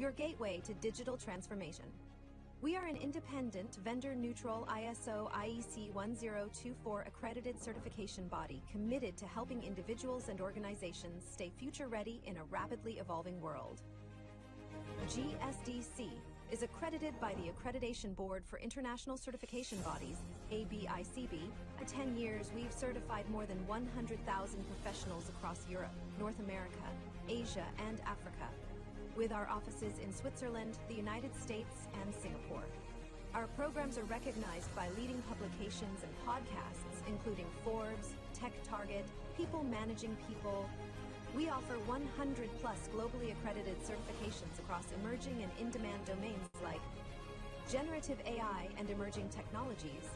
your gateway to digital transformation. We are an independent, vendor-neutral ISO IEC 1024 accredited certification body committed to helping individuals and organizations stay future-ready in a rapidly evolving world. GSDC is accredited by the Accreditation Board for International Certification Bodies, ABICB. For 10 years, we've certified more than 100,000 professionals across Europe, North America, Asia, and Africa, with our offices in Switzerland, the United States, and Singapore. Our programs are recognized by leading publications and podcasts, including Forbes, Tech Target, People Managing People. We offer 100-plus globally accredited certifications across emerging and in-demand domains like generative AI and emerging technologies,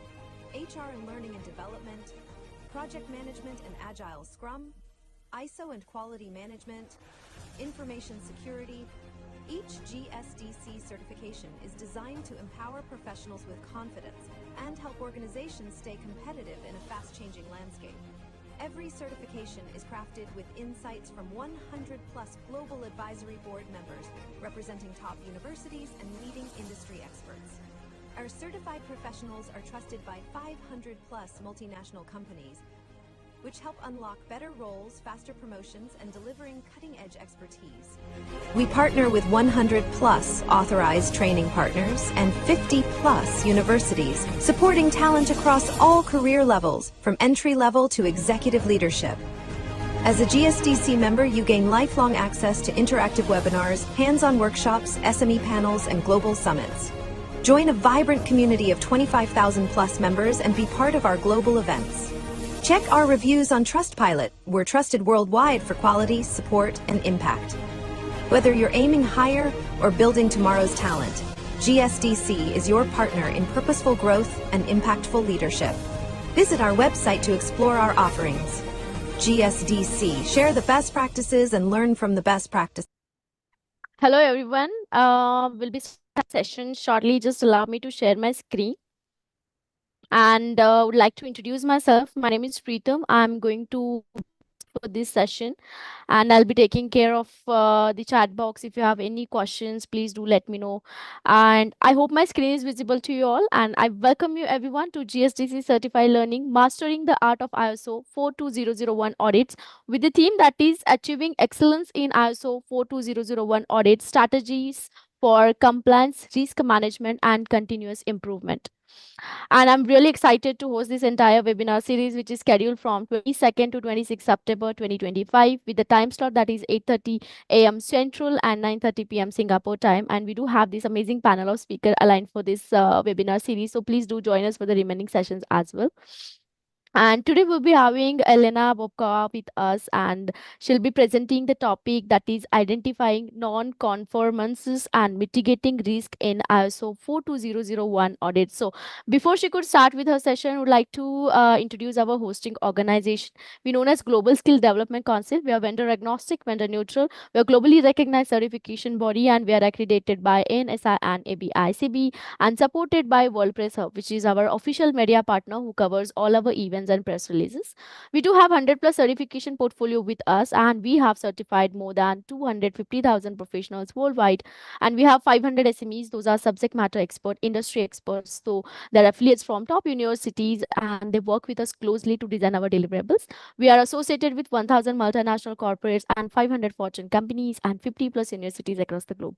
HR and learning and development, project management and agile Scrum, ISO and quality management, information security. Each GSDC certification is designed to empower professionals with confidence and help organizations stay competitive in a fast-changing landscape. Every certification is crafted with insights from 100-plus global advisory board members representing top universities and leading industry experts. Our certified professionals are trusted by 500-plus multinational companies, which help unlock better roles, faster promotions, and delivering cutting-edge expertise. We partner with 100-plus authorized training partners and 50-plus universities, supporting talent across all career levels, from entry-level to executive leadership. As a GSDC member, you gain lifelong access to interactive webinars, hands-on workshops, SME panels, and global summits. Join a vibrant community of 25,000-plus members and be part of our global events. Check our reviews on Trustpilot. We're trusted worldwide for quality, support, and impact. Whether you're aiming higher or building tomorrow's talent, GSDC is your partner in purposeful growth and impactful leadership. Visit our website to explore our offerings. GSDC, share the best practices and learn from the best practices. Hello everyone, we'll be starting a session shortly. Just allow me to share my screen. And would like to introduce myself. My name is Preetam. I'm going to for this session, and I'll be taking care of the chat box. If you have any questions, please do let me know. And I hope my screen is visible to you all. And I welcome you everyone to GSDC Certified Learning, Mastering the Art of ISO 42001 Audits, with the theme that is Achieving Excellence in ISO 42001 Audit Strategies for Compliance, Risk Management, and Continuous Improvement. And I'm really excited to host this entire webinar series, which is scheduled from 22nd to 26 September 2025, with the time slot that is 8:30 a.m. Central and 9:30 p.m. Singapore time. And we do have this amazing panel of speakers aligned for this webinar series. So please do join us for the remaining sessions as well. And today we'll be having Elena Bobkova with us, and she'll be presenting the topic that is identifying non-conformances and mitigating risk in ISO 42001 audit. So before she could start with her session, I would like to introduce our hosting organization. We're known as Global Skill Development Council. We are vendor agnostic, vendor neutral. We are globally recognized certification body, and we are accredited by ANSI and ABICB and supported by World Press Hub, which is our official media partner who covers all our events and press releases. We do have 100-plus certification portfolio with us, and we have certified more than 250,000 professionals worldwide, and we have 500 SMEs. Those are subject matter expert, industry experts. So they're affiliates from top universities, and they work with us closely to design our deliverables. We are associated with 1,000 multinational corporates and 500 Fortune companies and 50-plus universities across the globe.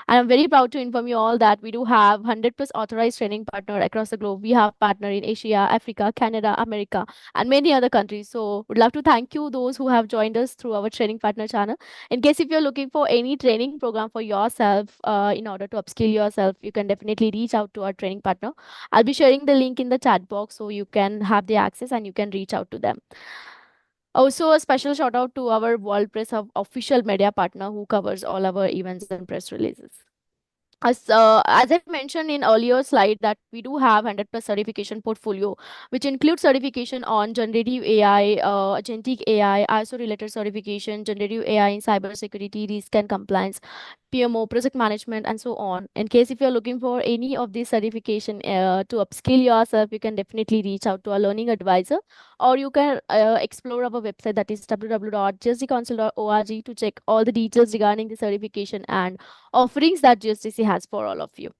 And I'm very proud to inform you all that we do have 100-plus authorized training partner across the globe. We have partner in Asia, Africa, Canada, America, and many other countries. So would love to thank you those who have joined us through our training partner channel. In case if you're looking for any training program for yourself in order to upskill yourself, you can definitely reach out to our training partner. I'll be sharing the link in the chat box so you can have the access and you can reach out to them. Also, a special shout out to our World Press Hub official media partner who covers all our events and press releases. As I mentioned in earlier slide that we do have 100 plus certification portfolio, which includes certification on generative AI, agentic AI, ISO related certification, generative AI in cybersecurity, risk and compliance, PMO, project management, and so on. In case if you're looking for any of these certification to upskill yourself, you can definitely reach out to a learning advisor, or you can explore our website, that is www.gsdcouncil.org, to check all the details regarding the certification and offerings that GSDC has for all of you.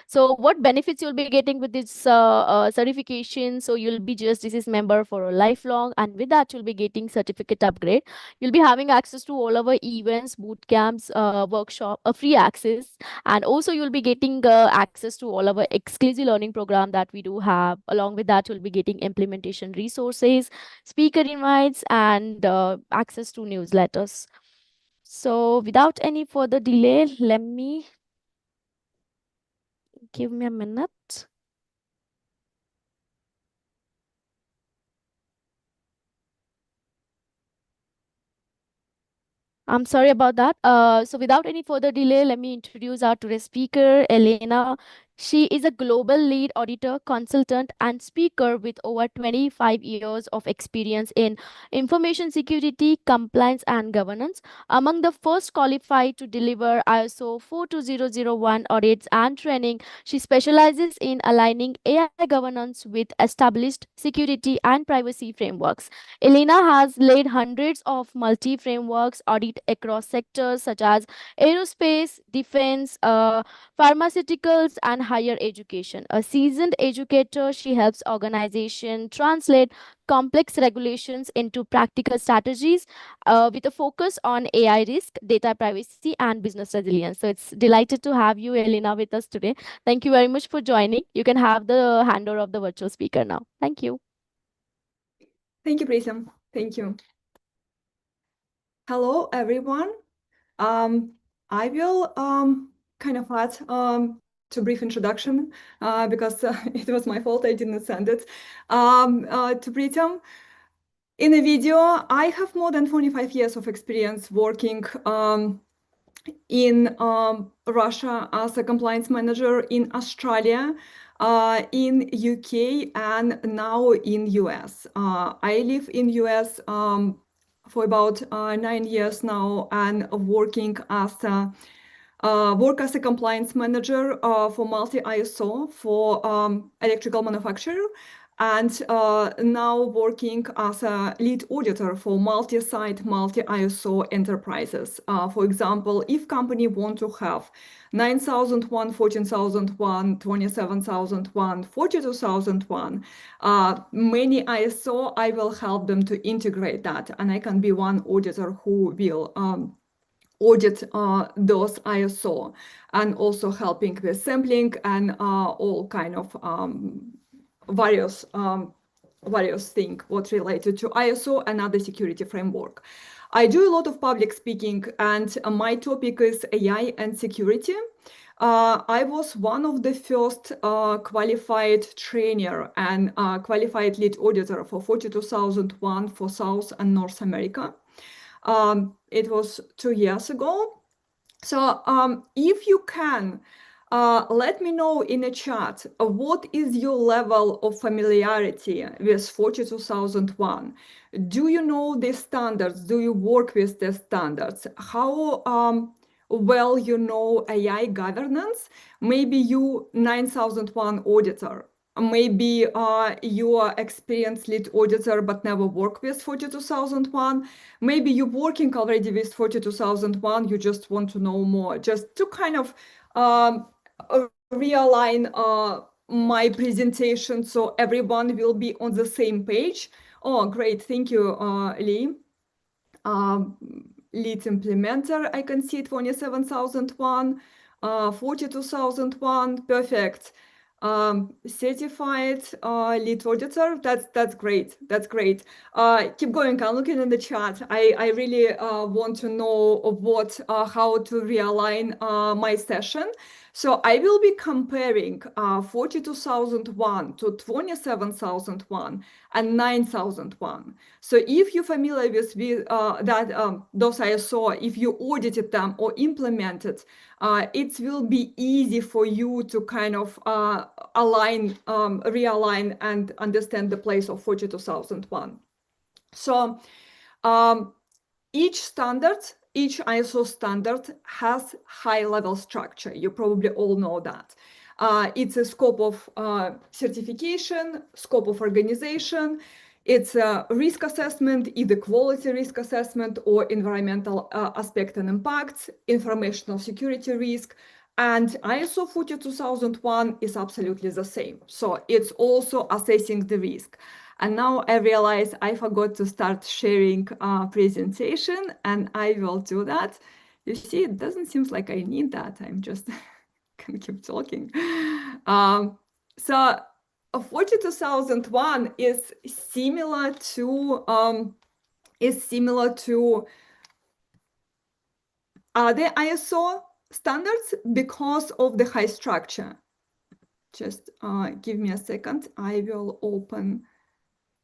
So what benefits you'll be getting with this certification? So you'll be GSDC's member for a lifelong, and with that you'll be getting certificate upgrade. You'll be having access to all our events, boot camps, workshop, free access, and also you'll be getting access to all our exclusive learning program that we do have. Along with that, you'll be getting implementation resources, speaker invites, and access to newsletters. So without any further delay, let me give me a minute. I'm sorry about that. So without any further delay, let me introduce our today's speaker, Elena. She is a global lead auditor, consultant, and speaker with over 25 years of experience in information security, compliance, and governance. Among the first qualified to deliver ISO 42001 audits and training, she specializes in aligning AI governance with established security and privacy frameworks. Elena has led hundreds of multi frameworks audit across sectors such as aerospace, defense, pharmaceuticals, and higher education. A seasoned educator, she helps organizations translate complex regulations into practical strategies with a focus on AI risk, data privacy, and business resilience. So it's delighted to have you, Elena, with us today. Thank you very much for joining. You can have the handover of the virtual speaker now. Thank you. Thank you, Prism. Thank you. Hello, everyone. I will kind of add to brief introduction because it was my fault, I didn't send it to Prism. In a video, I have more than 25 years of experience working in Russia as a compliance manager, in Australia, in UK, and now in US. I live in US for about 9 years now, and working as a compliance manager for multi-ISO for electrical manufacturer, and now working as a lead auditor for multi-site, multi-ISO enterprises. For example, if company want to have 9001, 14001, 27001, 42001, many ISO, I will help them to integrate that, and I can be one auditor who will audit those ISO, and also helping with sampling and all kind of various things what related to ISO and other security framework. I do a lot of public speaking, and my topic is AI and security. I was one of the first qualified trainer and qualified lead auditor for 42001 for South and North America. It was 2 years ago. So if you can, let me know in the chat, what is your level of familiarity with 42001? Do you know the standards? Do you work with the standards? How well you know AI governance? Maybe you 9001 auditor. Maybe you are experienced lead auditor but never work with 42001. Maybe you're working already with 42001, you just want to know more. Just to kind of realign my presentation so everyone will be on the same page. Oh, great. Thank you, Lee. Lead implementer, I can see 27001, 42001, perfect. Certified lead auditor, that's great. That's great. Keep going. I'm looking in the chat. I really want to know what how to realign my session. So I will be comparing 42001 to 27001 and 9001. So if you're familiar with those ISO, if you audited them or implemented, it will be easy for you to kind of align, realign, and understand the place of 42001. So each ISO standard has high-level structure. You probably all know that. It's a scope of certification, scope of organization. It's a risk assessment, either quality risk assessment or environmental aspect and impacts, informational security risk, and ISO 42001 is absolutely the same. So it's also assessing the risk. And now I realize I forgot to start sharing presentation, and I will do that. You see, it doesn't seem like I need that. I'm just can keep talking. So 42001 is similar to other ISO standards because of the high structure. Just give me a second. I will open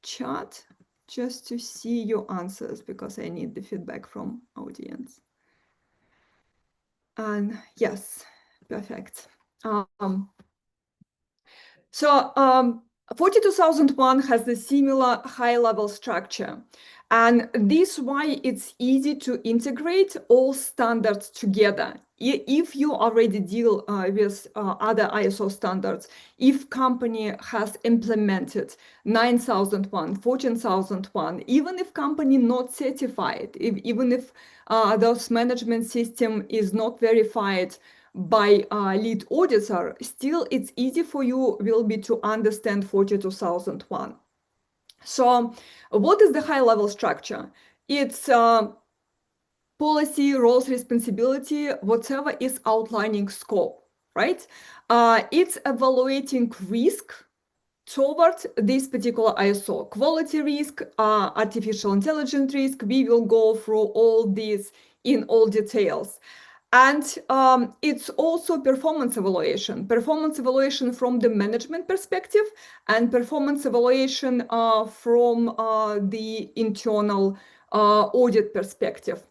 chat just to see your answers because I need the feedback from audience. And yes, perfect. 42001 has a similar high-level structure, and this is why it's easy to integrate all standards together. If you already deal with other ISO standards, if company has implemented 9001, 14001, even if company not certified, even if those management system is not verified by a lead auditor, still it's easy for you will be to understand 42001. So what is the high-level structure? It's policy, roles, responsibility, whatever is outlining scope, right? It's evaluating risk toward this particular ISO. Quality risk, artificial intelligence risk, we will go through all these in all details. And it's also performance evaluation from the management perspective and performance evaluation from the internal audit perspective.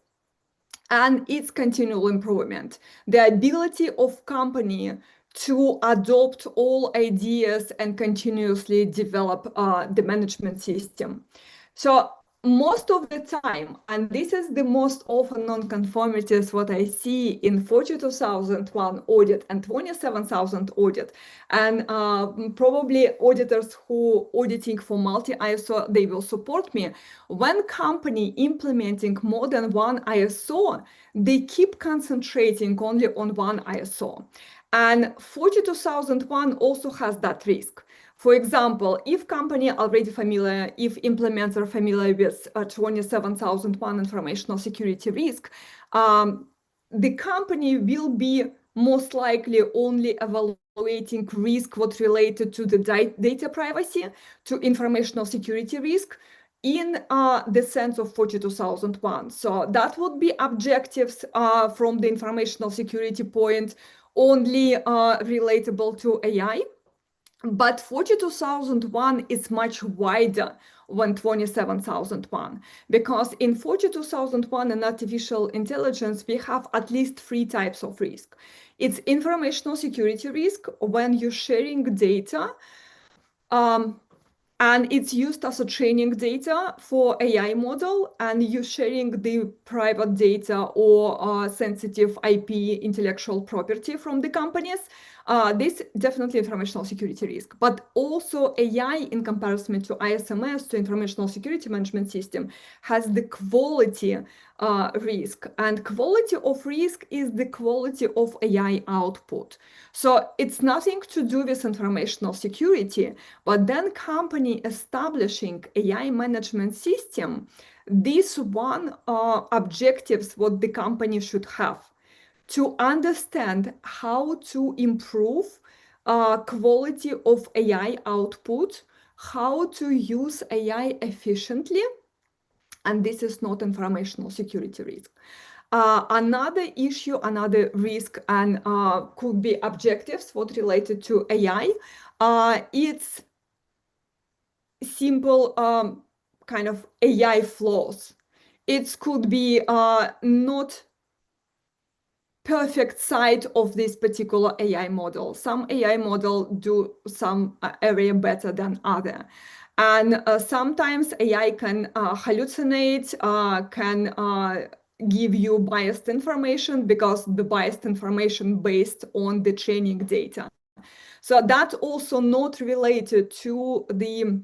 And it's continual improvement, the ability of company to adopt all ideas and continuously develop the management system. So most of the time, and this is the most often non-conformities what I see in 42001 audit and 27000 audit, and probably auditors who auditing for multi-ISO, they will support me. When company implementing more than one ISO, they keep concentrating only on one ISO. And 42001 also has that risk. For example, if company already familiar, if implementer familiar with 27001 informational security risk, the company will be most likely only evaluating risk what related to the data privacy, to informational security risk, in the sense of 42001. So that would be objectives from the informational security point only relatable to AI. But 42001 is much wider than 27001, because in 42001 and artificial intelligence, we have at least 3 types of risk. It's informational security risk when you're sharing data, and it's used as a training data for AI model, and you're sharing the private data or sensitive IP intellectual property from the companies. This definitely informational security risk, but also AI in comparison to ISMS, to informational security management system, has the quality risk, and quality of risk is the quality of AI output. So it's nothing to do with informational security, but then company establishing AI management system, this one objectives what the company should have: to understand how to improve quality of AI output, how to use AI efficiently, and this is not informational security risk. Another issue, another risk, and could be objectives, what related to AI. It's simple kind of AI flaws. It could be not perfect side of this particular AI model. Some AI model do some area better than other. And sometimes AI can hallucinate, can give you biased information because the biased information based on the training data. So that's also not related to the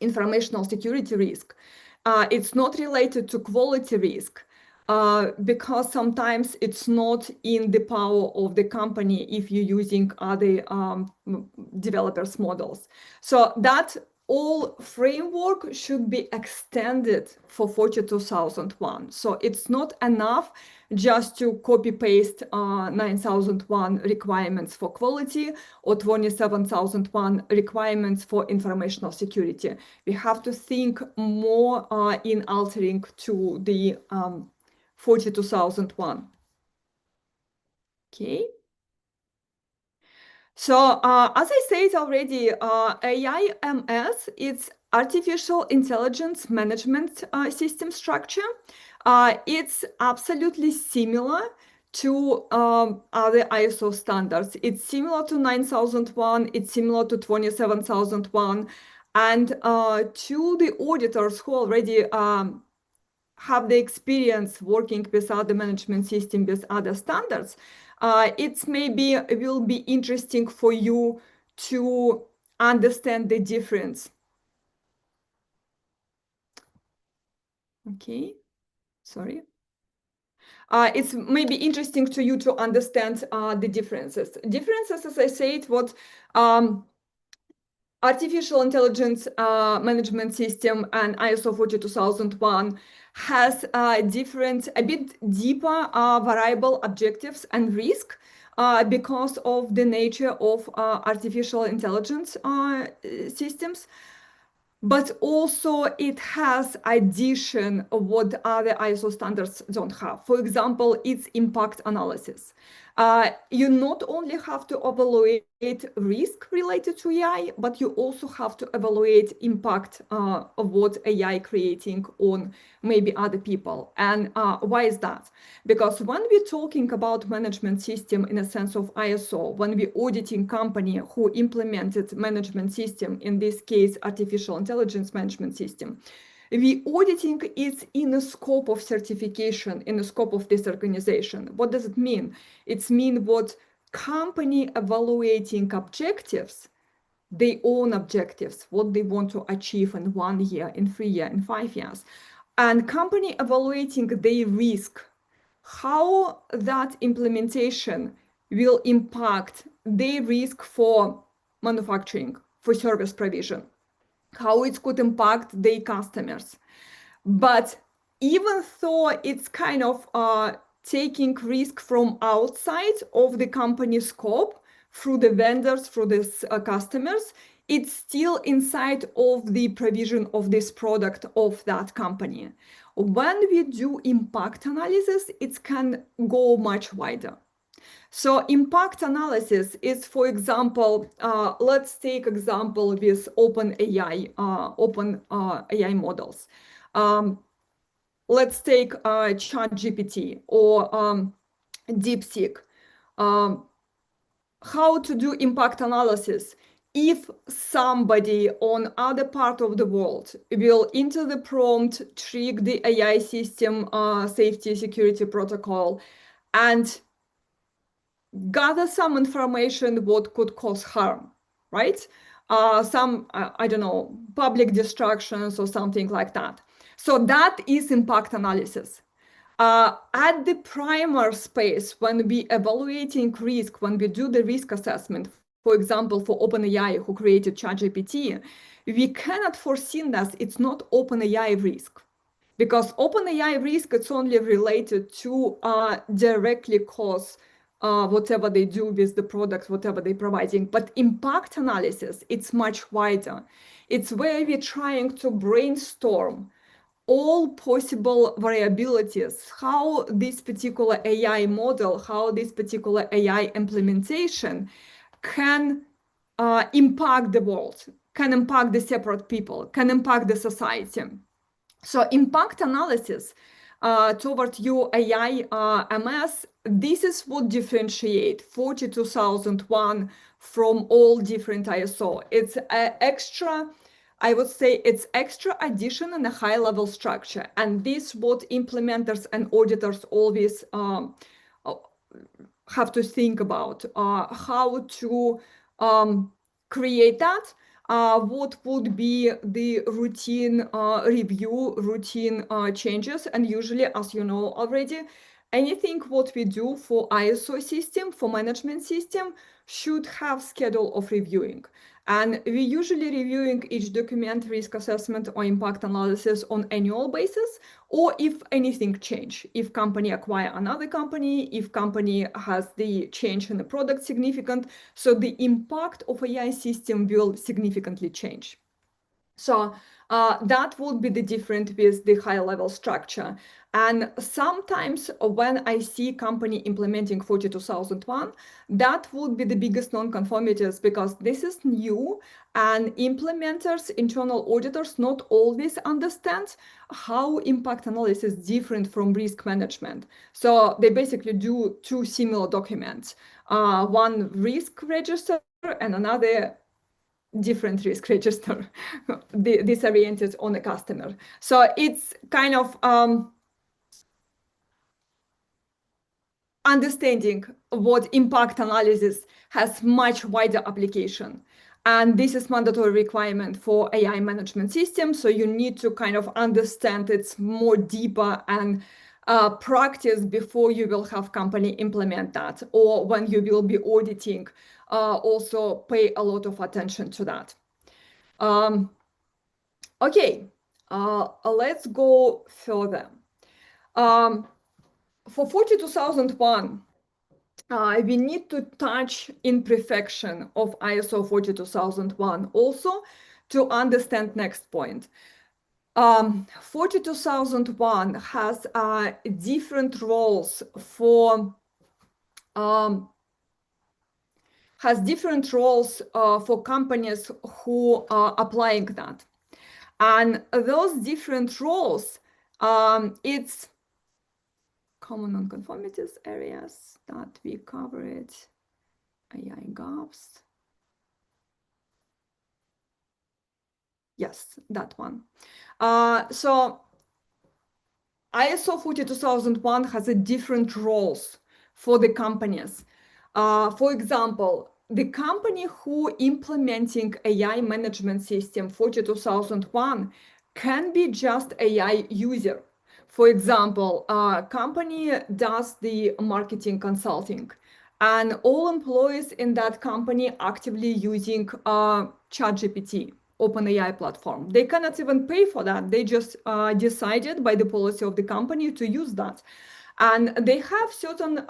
informational security risk. It's not related to quality risk. Because sometimes it's not in the power of the company if you're using other developers' models. So that all framework should be extended for 42001. So it's not enough just to copy paste 9001 requirements for quality or 27001 requirements for informational security. We have to think more in altering to the 42001. Okay. So as I said already, AIMS, it's artificial intelligence management system structure. It's absolutely similar to other ISO standards. It's similar to 9001, it's similar to 27001, and to the auditors who already have the experience working with other management system with other standards, it's maybe will be interesting for you to understand the difference. Okay, sorry. It's maybe interesting to you to understand the differences. Differences, as I said, what artificial intelligence management system and ISO 42001 has different, a bit deeper variable objectives and risk because of the nature of artificial intelligence systems. But also it has addition of what other ISO standards don't have. For example, its impact analysis. You not only have to evaluate risk related to AI, but you also have to evaluate impact of what AI creating on maybe other people. And why is that? Because when we're talking about management system in a sense of ISO, when we're auditing company who implemented management system, in this case, artificial intelligence management system, the auditing is in the scope of certification, in the scope of this organization. What does it mean? It means what company evaluating objectives, their own objectives, what they want to achieve in 1 year, in 3 years, in 5 years. And company evaluating their risk, how that implementation will impact their risk for manufacturing, for service provision, how it could impact their customers. But even though it's kind of taking risk from outside of the company scope, through the vendors, through the customers, it's still inside of the provision of this product of that company. When we do impact analysis, it can go much wider. So impact analysis is, for example, let's take example with OpenAI, AI models. Let's take ChatGPT or DeepSeek. How to do impact analysis? If somebody on other part of the world will enter the prompt, trick the AI system safety security protocol, and gather some information what could cause harm, right? Some, I don't know, public distractions or something like that. So that is impact analysis. At the primer space, when we evaluating risk, when we do the risk assessment, for example, for OpenAI who created ChatGPT, we cannot foresee that it's not OpenAI risk. Because OpenAI risk, it's only related to directly cause whatever they do with the products, whatever they're providing. But impact analysis, it's much wider. It's where we're trying to brainstorm all possible variabilities, how this particular AI model, how this particular AI implementation can impact the world, can impact the separate people, can impact the society. So impact analysis toward your AI MS, this is what differentiate 42001 from all different ISO. It's extra, I would say it's extra addition in a high level structure. And this what implementers and auditors always have to think about, how to create that. What would be the routine review, routine changes. And usually, as you know already, anything what we do for ISO system, for management system, should have schedule of reviewing. And we usually reviewing each document, risk assessment or impact analysis on annual basis, or if anything change, if company acquire another company, if company has the change in the product significant, so the impact of AI system will significantly change. So that would be the difference with the high level structure. And sometimes when I see company implementing 42001, that would be the biggest non-conformities, because this is new and implementers, internal auditors not always understand how impact analysis is different from risk management. So they basically do two similar documents, one risk register and another different risk register, disoriented on the customer. So it's kind of understanding what impact analysis has much wider application. And this is mandatory requirement for AI management system. So you need to kind of understand it's more deeper and practice before you will have company implement that, or when you will be auditing, also pay a lot of attention to that. Okay, let's go further. For 42001, we need to touch imperfection of ISO 42001 also to understand next point. 42001 has different roles for companies who are applying that. And those different roles, it's common nonconformities areas that we covered, AI gaps. Yes, that one. So ISO 42001 has a different roles for the companies. For example, the company who implementing AI management system 42001 can be just AI user. For example, a company does the marketing consulting, and all employees in that company actively using ChatGPT, OpenAI platform. They cannot even pay for that. They just decided by the policy of the company to use that. And they have certain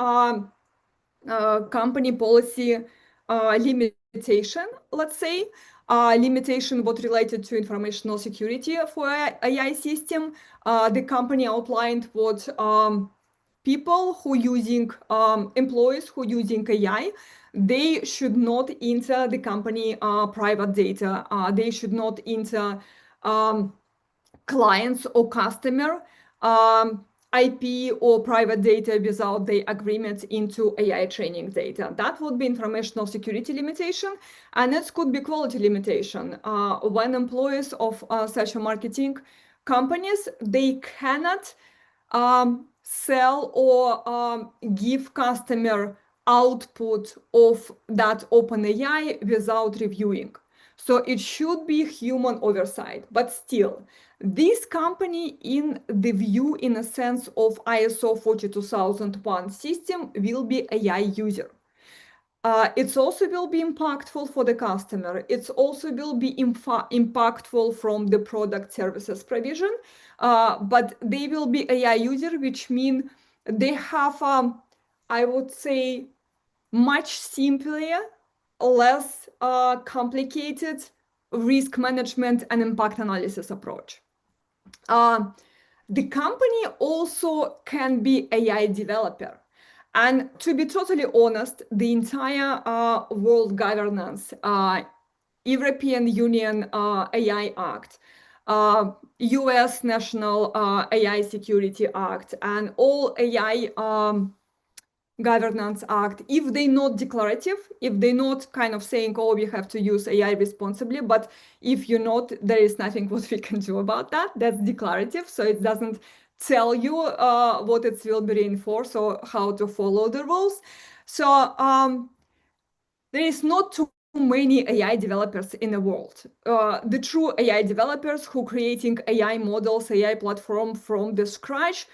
company policy limitation, let's say, limitation what related to informational security for AI system. The company outlined what people who using, employees who using AI, they should not enter the company private data. They should not enter clients or customer IP or private data without the agreement into AI training data. That would be informational security limitation, and it could be quality limitation. When employees of such a marketing companies, they cannot sell or give customer output of that OpenAI without reviewing. So it should be human oversight, but still, this company in the view, in a sense of ISO 42001 system, will be AI user. It also will be impactful for the customer. It also will be impactful from the product services provision, but they will be AI user, which means they have, I would say, much simpler, less complicated risk management and impact analysis approach. the company also can be AI developer. And to be totally honest, the entire world governance, European Union AI Act, US National AI Security Act, and all AI Governance Act, if they're not declarative, if they're not kind of saying, oh, we have to use AI responsibly, but if you're not, there is nothing what we can do about that. That's declarative, so it doesn't tell you what it will be reinforced or how to follow the rules. So there is not too many AI developers in the world. The true AI developers who creating AI models, AI platform from the scratch,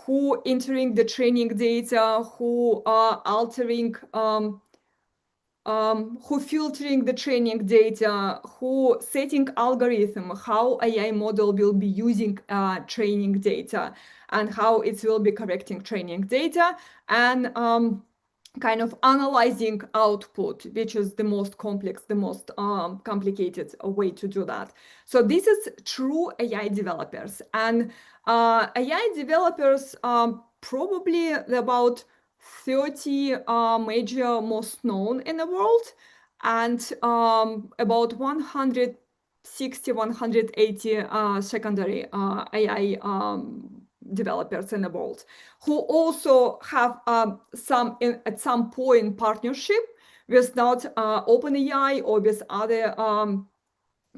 who entering the training data, who are altering, who filtering the training data, who setting algorithm, how AI model will be using training data and how it will be correcting training data, and kind of analyzing output, which is the most complex, the most complicated way to do that. So this is true AI developers. And AI developers probably about 30 major most known in the world, and about 160, 180 secondary AI developers in the world, who also have at some point partnership with not OpenAI or with other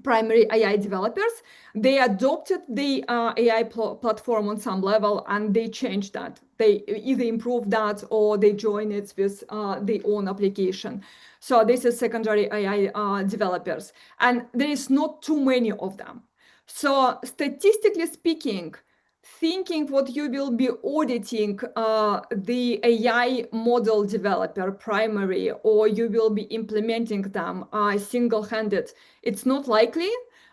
primary AI developers. They adopted the AI platform on some level, and they changed that. They either improve that or they join it with their own application. So this is secondary AI developers, and there is not too many of them. So statistically speaking, thinking what you will be auditing the AI model developer primary, or you will be implementing them single-handed, it's not likely,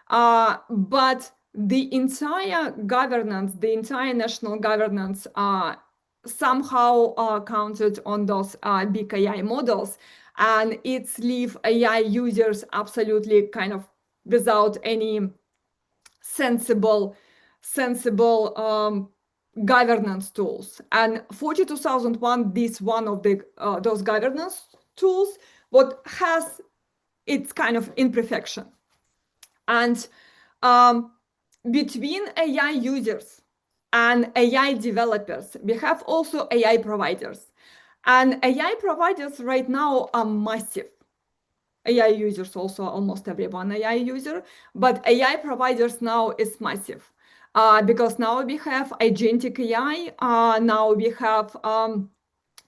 but the entire governance, the entire national governance somehow counted on those big AI models, and it's leave AI users absolutely kind of without any sensible governance tools. And 42001, this one of the those governance tools, what has its kind of imperfection. And between AI users and AI developers, we have also AI providers. And AI providers right now are massive. AI users also, almost everyone AI user, but AI providers now is massive. Because now we have agentic AI, now we have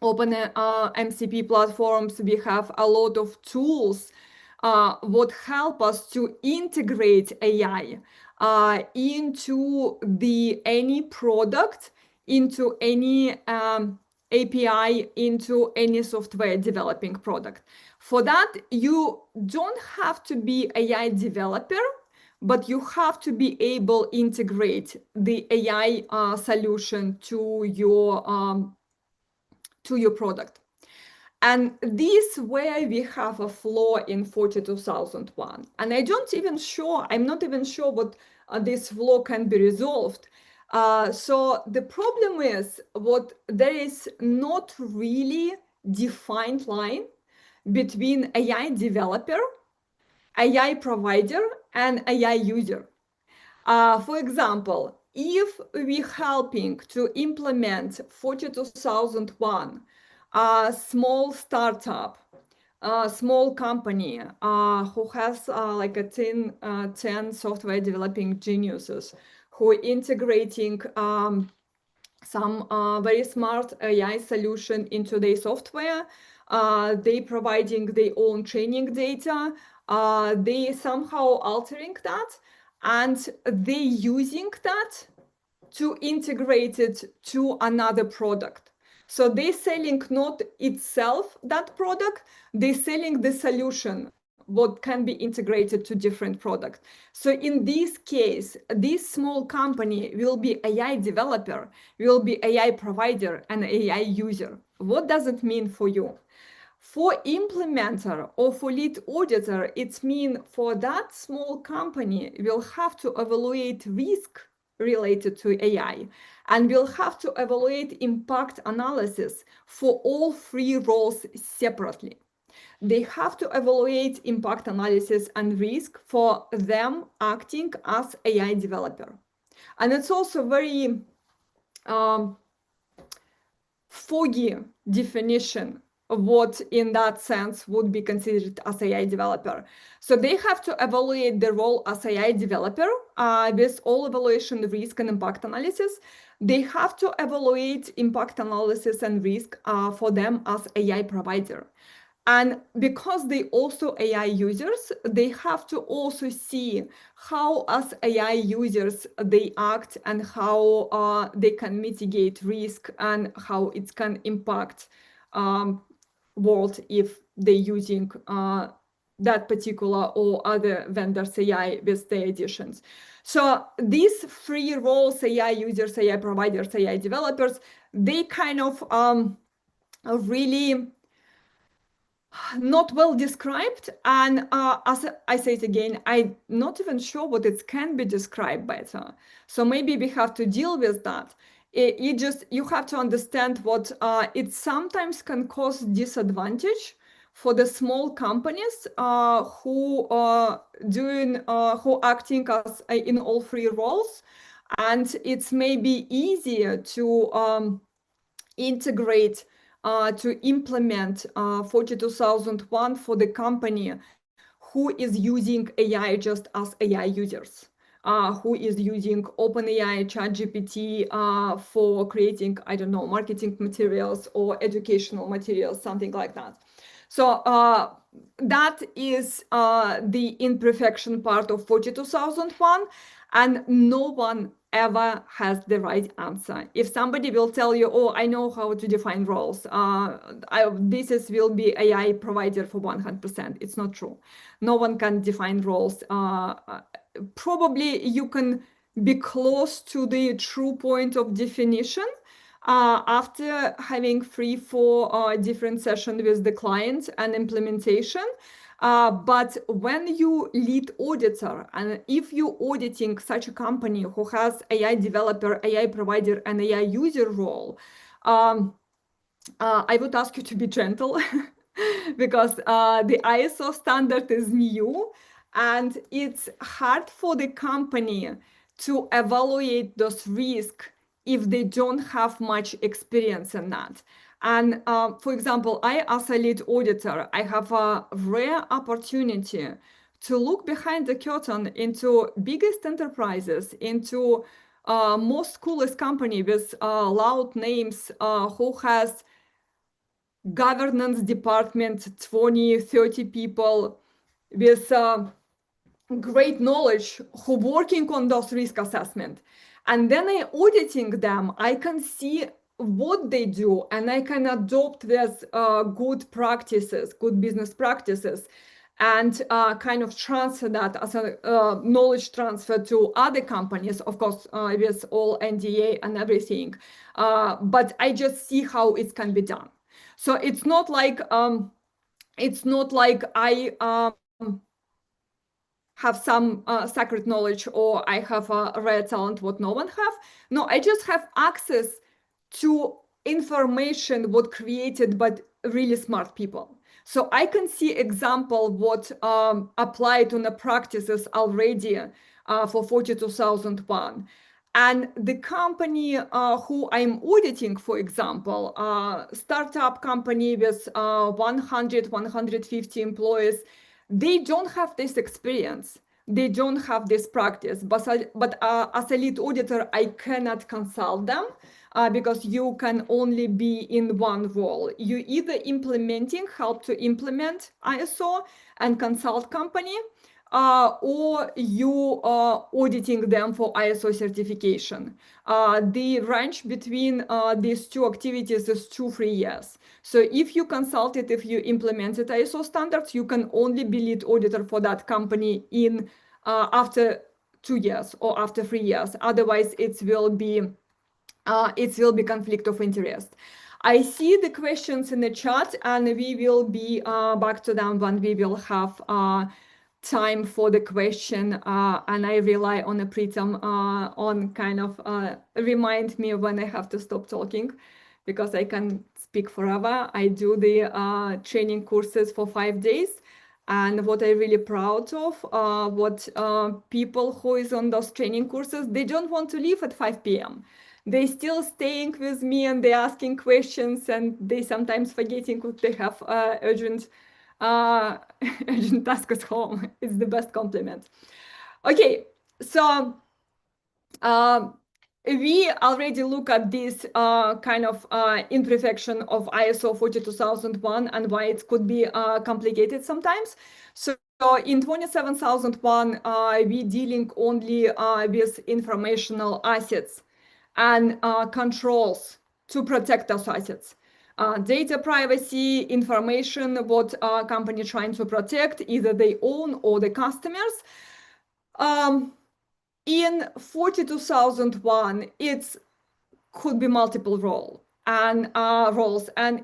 open MCP platforms, we have a lot of tools what help us to integrate AI into any product, into any API, into any software developing product. For that, you don't have to be AI developer, but you have to be able to integrate the AI solution to your product. And this where we have a flaw in 42001. And I'm not even sure what this flaw can be resolved. So the problem is there is not really defined line between AI developer, AI provider, and AI user. For example, if we're helping to implement 42001, a small startup, a small company who has like a 10 software developing geniuses who are integrating some very smart AI solution into their software, they providing their own training data, they somehow altering that, and they using that to integrate it to another product. So they're selling not itself that product, they're selling the solution what can be integrated to different products. So in this case, this small company will be AI developer, will be AI provider, and AI user. What does it mean for you? For implementer or for lead auditor, it means for that small company will have to evaluate risk related to AI, and will have to evaluate impact analysis for all three roles separately. They have to evaluate impact analysis and risk for them acting as AI developer. And it's also very foggy definition of what in that sense would be considered as AI developer. So they have to evaluate the role as AI developer with all evaluation risk and impact analysis. They have to evaluate impact analysis and risk for them as AI provider. And because they also AI users, they have to also see how as AI users they act and how they can mitigate risk and how it can impact world if they're using that particular or other vendors AI with their additions. So these three roles, AI users, AI providers, AI developers, they kind of are really not well described, and as I say it again, I'm not even sure what it can be described better. So maybe we have to deal with that. You have to understand what it sometimes can cause disadvantage for the small companies who acting as in all three roles, and it's maybe easier to integrate to implement 42001 for the company who is using AI just as AI users, who is using OpenAI, ChatGPT for creating, I don't know, marketing materials or educational materials, something like that. So that is the imperfection part of 42001, and no one ever has the right answer. If somebody will tell you, oh, I know how to define roles, this will be AI provider for 100%. It's not true. No one can define roles. Probably you can be close to the true point of definition after having 3-4 different sessions with the client and implementation. But when you lead auditor, and if you're auditing such a company who has AI developer, AI provider, and AI user role, I would ask you to be gentle because the ISO standard is new, and it's hard for the company to evaluate those risks if they don't have much experience in that. And for example, I, as a lead auditor, I have a rare opportunity to look behind the curtain into biggest enterprises, into most coolest company with loud names who has governance department, 20, 30 people with great knowledge who working on those risk assessment. And then I auditing them, I can see what they do, and I can adopt this good practices, good business practices, and kind of transfer that as a knowledge transfer to other companies, of course, with all NDA and everything. But I just see how it can be done. So it's not like I have some secret knowledge or I have a rare talent what no one have. No, I just have access to information what created by really smart people. So I can see example what applied on the practices already for 42001. And the company who I'm auditing, for example, startup company with 100, 150 employees, they don't have this experience. They don't have this practice. But as a lead auditor, I cannot consult them because you can only be in one role. You either help to implement ISO and consult company, or you are auditing them for ISO certification. The range between these two activities is 2-3 years. So if you consulted, if you implemented ISO standards, you can only be lead auditor for that company in after 2 years or after 3 years. Otherwise, it will be conflict of interest. I see the questions in the chat, and we will be back to them when we will have time for the question, and I rely on a Pritam on kind of remind me when I have to stop talking, because I can speak forever. I do the training courses for 5 days, and what I'm really proud of, what people who is on those training courses, they don't want to leave at 5 p.m. They still staying with me, and they asking questions, and they sometimes forgetting what they have urgent urgent task at home. It's the best compliment. Okay, so we already look at this kind of imperfection of ISO 42001 and why it could be complicated sometimes. So in 27001, we dealing only with informational assets and controls to protect those assets. Data privacy, information, what company trying to protect, either they own or the customers. In 42001, it could be multiple roles, and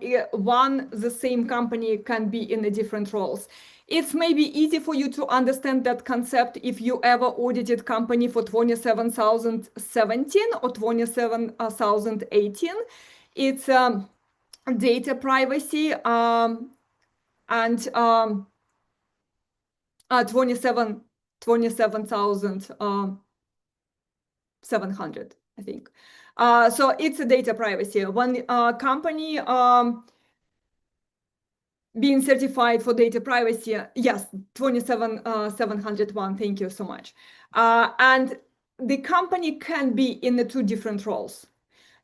the same company can be in the different roles. It's maybe easy for you to understand that concept if you ever audited company for 27017 or 27018. It's data privacy and 27,700, I think. So it's a data privacy. One company being certified for data privacy, yes, 27,701, thank you so much. And the company can be in the 2 different roles.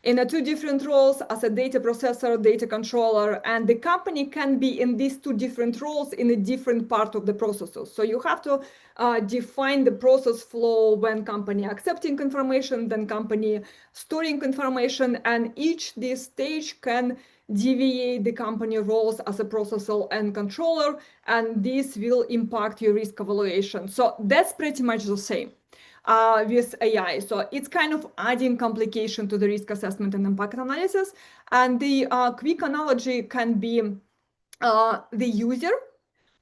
In the 2 different roles as a data processor, data controller, and the company can be in these 2 different roles in a different part of the processes. So you have to define the process flow when company accepting information, then company storing information, and each this stage can deviate the company roles as a processor and controller, and this will impact your risk evaluation. So that's pretty much the same. With AI. So it's kind of adding complication to the risk assessment and impact analysis. And the quick analogy can be the user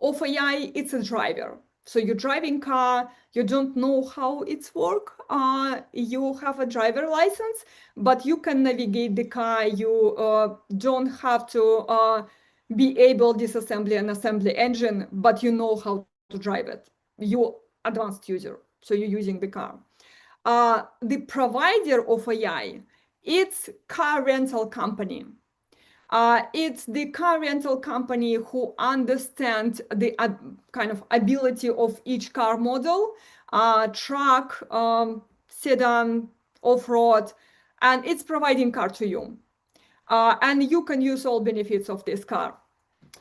of AI, it's a driver. So you're driving car, you don't know how it's work. You have a driver license, but you can navigate the car. You don't have to be able disassembly and assembly engine, but you know how to drive it. You advanced user. So you're using the car. The provider of AI, it's car rental company. It's the car rental company who understands the kind of ability of each car model, truck, sedan, off-road, and it's providing car to you. And you can use all benefits of this car.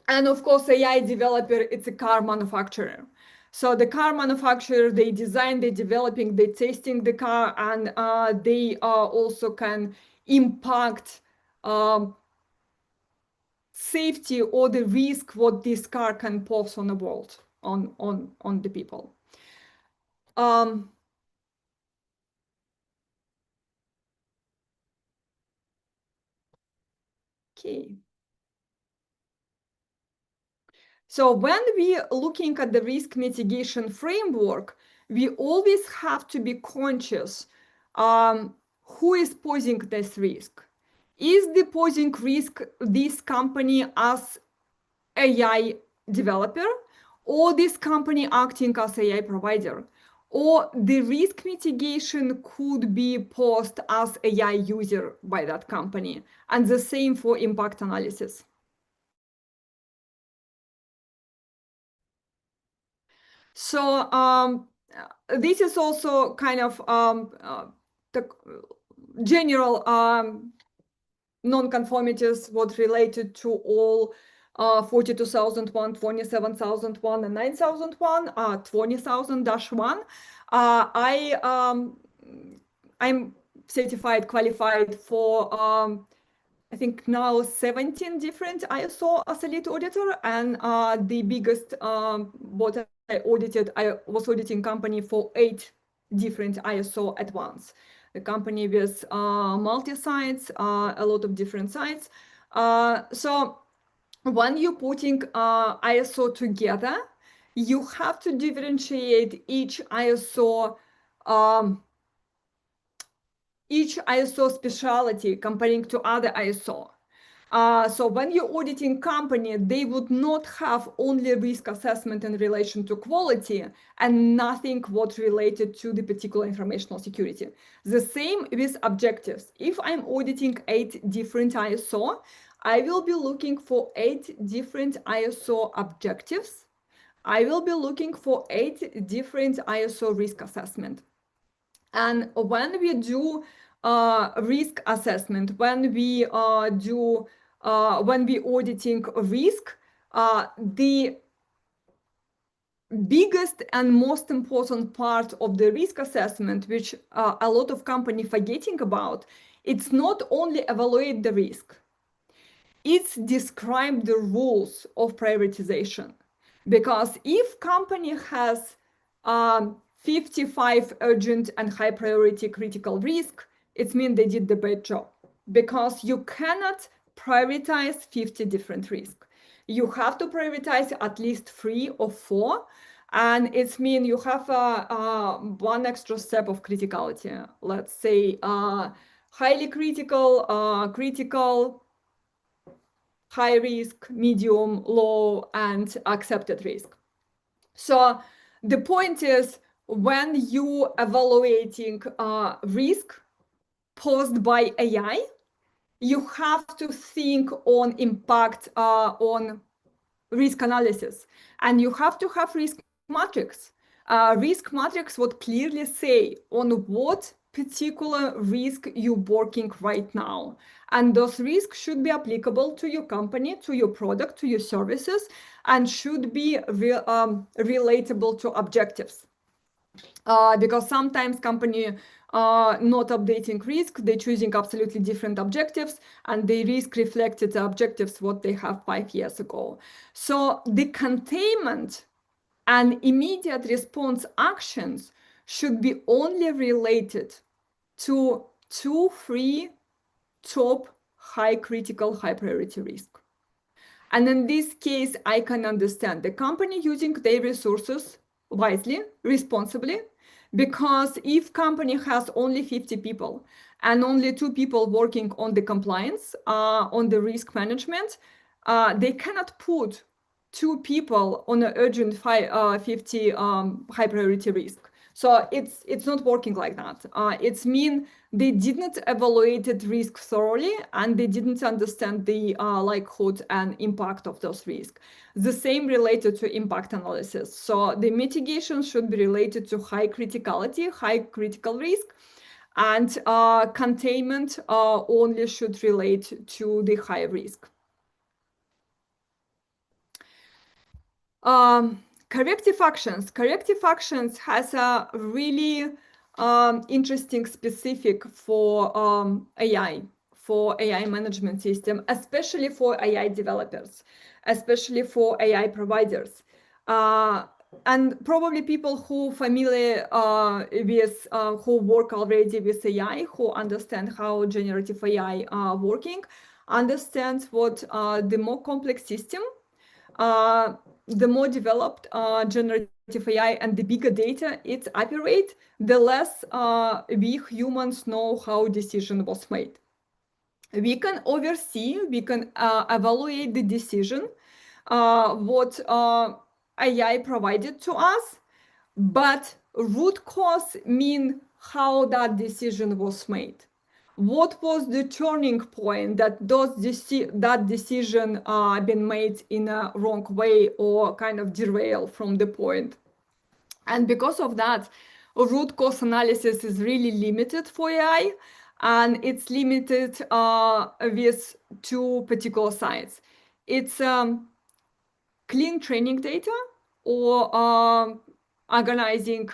And of course, AI developer, it's a car manufacturer. So the car manufacturer, they design, they developing, they testing the car, and they also can impact safety or the risk what this car can pose on the world, on the people. Okay. So when we looking at the risk mitigation framework, we always have to be conscious who is posing this risk. Is the posing risk this company as AI developer, or this company acting as AI provider? Or the risk mitigation could be posed as AI user by that company, and the same for impact analysis. So this is also kind of the general non-conformities what related to all 42,001, 27,001, and 9,001, 20,000-1. I'm certified, qualified for I think now 17 different ISO as a lead auditor, and the biggest what I audited, I was auditing company for 8 different ISO at once. The company with multi-sites, a lot of different sites. So when you're putting ISO together, you have to differentiate each ISO specialty comparing to other ISO. So when you're auditing company, they would not have only risk assessment in relation to quality and nothing what related to the particular informational security. The same with objectives. If I'm auditing 8 different ISO, I will be looking for 8 different ISO objectives. I will be looking for 8 different ISO risk assessment. And when we do risk assessment, when we auditing risk, the biggest and most important part of the risk assessment, which a lot of companies forgetting about, it's not only evaluate the risk, it's describe the rules of prioritization. Because if company has 55 urgent and high priority critical risk, it means they did the bad job, because you cannot prioritize 50 different risks. You have to prioritize at least 3 or 4, and it means you have one extra step of criticality. Let's say highly critical, critical, high risk, medium, low, and accepted risk. So the point is, when you evaluating risk posed by AI, you have to think on impact on risk analysis, and you have to have risk matrix. Risk matrix would clearly say on what particular risk you're working right now. And those risks should be applicable to your company, to your product, to your services, and should be relatable to objectives. Because sometimes company not updating risk, they're choosing absolutely different objectives, and the risk reflected the objectives what they have 5 years ago. So the containment and immediate response actions should be only related to 2-3 top high critical, high priority risk. And in this case, I can understand the company using their resources wisely, responsibly, because if company has only 50 people and only 2 people working on the compliance, on the risk management, they cannot put 2 people on an urgent 50 high priority risk. So it's not working like that. It's mean they didn't evaluate risk thoroughly, and they didn't understand the likelihood and impact of those risks. The same related to impact analysis. So the mitigation should be related to high criticality, high critical risk, and containment only should relate to the high risk. Corrective actions. Corrective actions has a really interesting specific for AI, for AI management system, especially for AI developers, especially for AI providers. And probably people who familiar with, who work already with AI, who understand how generative AI are working, understand what the more complex system, the more developed generative AI and the bigger data it operate, the less we humans know how decision was made. We can oversee, we can evaluate the decision, what AI provided to us, but root cause mean how that decision was made. What was the turning point that that decision been made in a wrong way or kind of derail from the point? And because of that, root cause analysis is really limited for AI, and it's limited with 2 particular sides. It's clean training data, or organizing